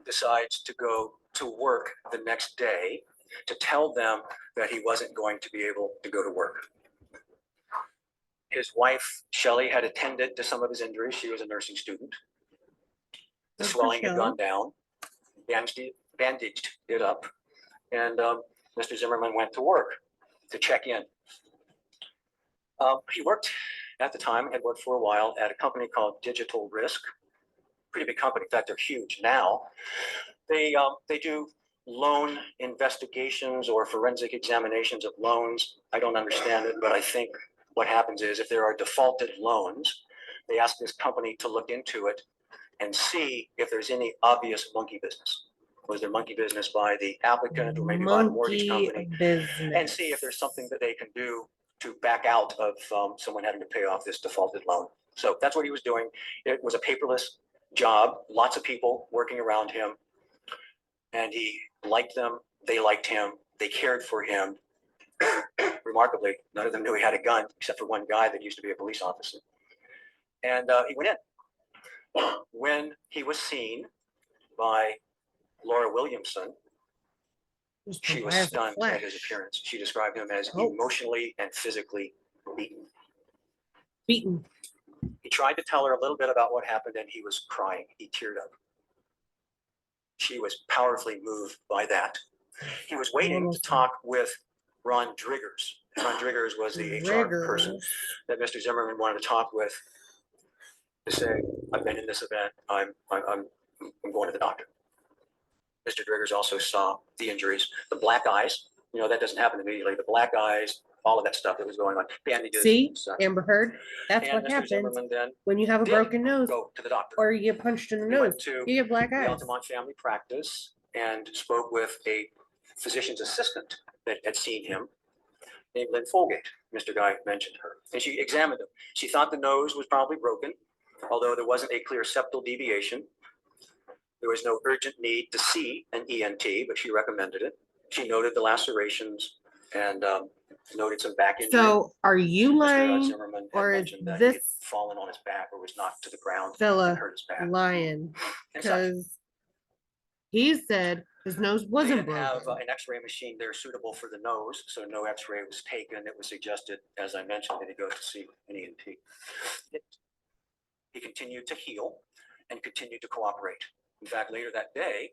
C: decides to go to work the next day to tell them that he wasn't going to be able to go to work. His wife, Shelley, had attended to some of his injuries. She was a nursing student. The
A: Good for
C: swelling had
A: Shelley.
C: gone down, bandaged it up, and Mr. Zimmerman went to work to check in. He worked at the time, had worked for a while at a company called Digital Risk. Pretty big company. In fact, they're huge now. They do loan investigations or forensic examinations of loans. I don't understand it, but I think what happens is if there are defaulted loans, they ask this company to look into it and see if there's any obvious monkey business. Was there monkey business by the applicant or maybe by the mortgage company?
A: Business.
C: And see if there's something that they can do to back out of someone having to pay off this defaulted loan. So that's what he was doing. It was a paperless job, lots of people working around him. And he liked them, they liked him, they cared for him. Remarkably, none of them knew he had a gun, except for one guy that used to be a police officer. And he went in. When he was seen by Laura Williamson,
A: Just
C: she was
A: as a
C: stunned at his
A: flash.
C: appearance. She described him as
A: Oh.
C: emotionally and physically beaten.
A: Beaten.
C: He tried to tell her a little bit about what happened, and he was crying. He teared up. She was powerfully moved by that. He was waiting to talk with Ron Driggers. Ron Driggers was the HR person that Mr. Zimmerman wanted to talk with to say, I've been in this event. I'm going to the doctor. Mr. Driggers also saw the injuries, the black eyes. You know, that doesn't happen immediately. The black eyes, all of that stuff that was going on. Bandages.
A: See,
C: such.
A: Amber Heard, that's
C: And
A: what
C: Mr.
A: happens
C: Zimmerman then
A: when you have a
C: did
A: broken nose
C: go to the doctor.
A: or you get punched in the
C: We
A: nose.
C: went to
A: You get black
C: the
A: eyes.
C: Altamont Family Practice and spoke with a physician's assistant that had seen him, named Lynn Folgate. Mr. Guy mentioned her, and she examined him. She thought the nose was probably broken, although there wasn't a clear septal deviation. There was no urgent need to see an ENT, but she recommended it. She noted the lacerations and noted some back injury.
A: So are you
C: Mr.
A: lying
C: Zimmerman had
A: or is
C: mentioned that he had
A: this
C: fallen on his back or was knocked to the ground
A: fella
C: and hurt his back.
A: lying?
C: And such.
A: Because he said his nose
C: They
A: wasn't
C: didn't have
A: broken.
C: an X-ray machine there suitable for the nose, so no X-ray was taken. It was suggested, as I mentioned, that he go to see an ENT. He continued to heal and continued to cooperate. In fact, later that day,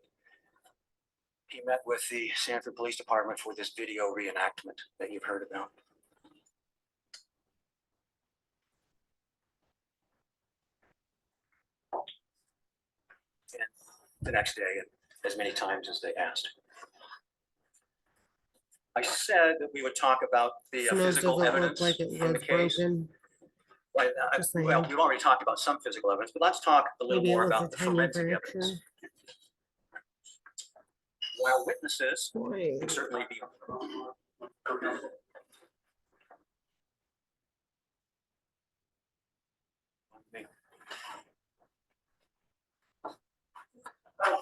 C: he met with the Sanford Police Department for this video reenactment that you've heard about. And the next day, as many times as they asked. I said that we would talk about the
A: His nose
C: physical
A: doesn't look
C: evidence
A: like it
C: in the
A: was
C: case.
A: broken. Just saying.
C: Well, we've already talked about some physical evidence, but let's talk a little
A: Maybe it
C: more
A: was a
C: about the
A: tiny
C: forensic
A: fracture.
C: evidence. While witnesses
A: Boy.
C: can certainly be.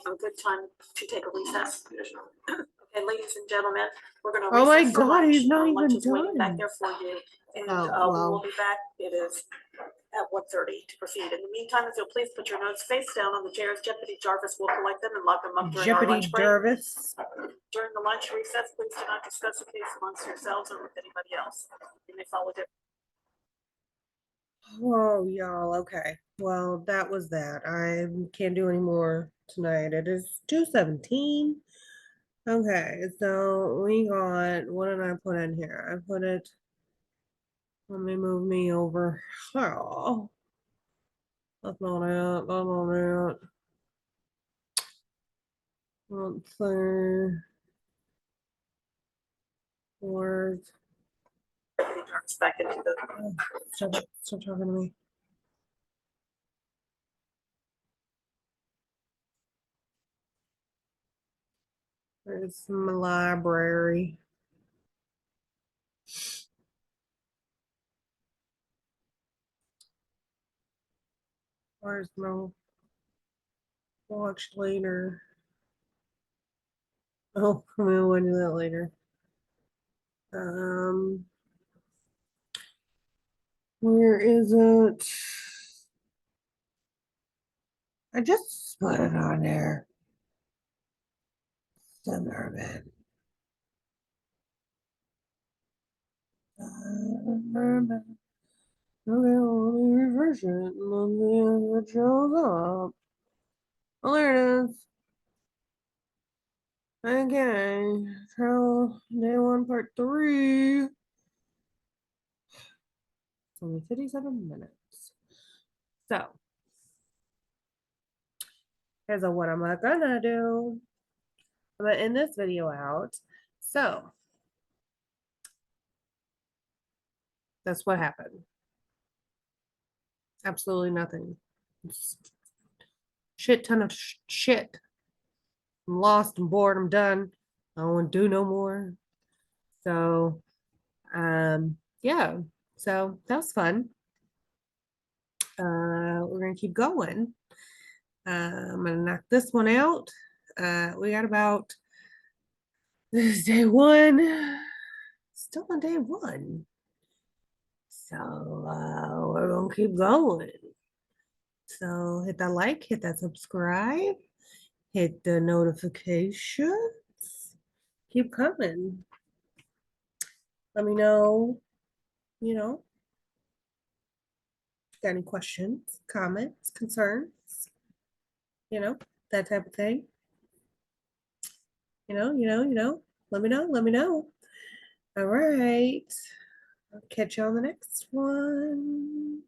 B: A good time to take a recess. Okay, ladies and gentlemen, we're gonna
A: Oh my
B: recess for
A: God,
B: lunch.
A: he's not
B: Lunch
A: even
B: is waiting back
A: done.
B: there for you. And
A: Oh,
B: we
A: wow.
B: will be back. It is at 1:30 to proceed. In the meantime, if you'll please put your notes face down on the chairs, Deputy Jarvis will collect them and lock them up during our
A: Jeopardy
B: lunch break.
A: Jarvis.
B: During the lunch recess, please do not discuss the case amongst yourselves or with anybody else. You may follow it.
A: Oh, y'all. Okay. Well, that was that. I can't do any more tonight. It is 2:17. Okay, so we got, what did I put in here? I put it, let me move me over. Oh, that's not it. That's not it. Let's see. Where's,
B: Deputy Jarvis back into the.
A: stop talking to me. Where's my library? Where's my watch later? Oh, we'll do that later. Where is it? I just put it on there. Zimmerman. Zimmerman. Okay, let me refresh it and then it shows up. Oh, there it is. Okay, trial day one, part 3. It's only 57 minutes. So, here's what I'm gonna do. I'm gonna end this video out. So, that's what happened. Absolutely nothing. Shit ton of shit. I'm lost, I'm bored, I'm done. I don't want to do no more. So, yeah. So that was fun. we're gonna keep going. I'm gonna knock this one out. We got about this is day one. Still on day one. So we're gonna keep going. So hit that like, hit that subscribe, hit the notifications. Keep coming. Let me know, you know, got any questions, comments, concerns, that type of thing. Let me know, let me know. All right. I'll catch you on the next one.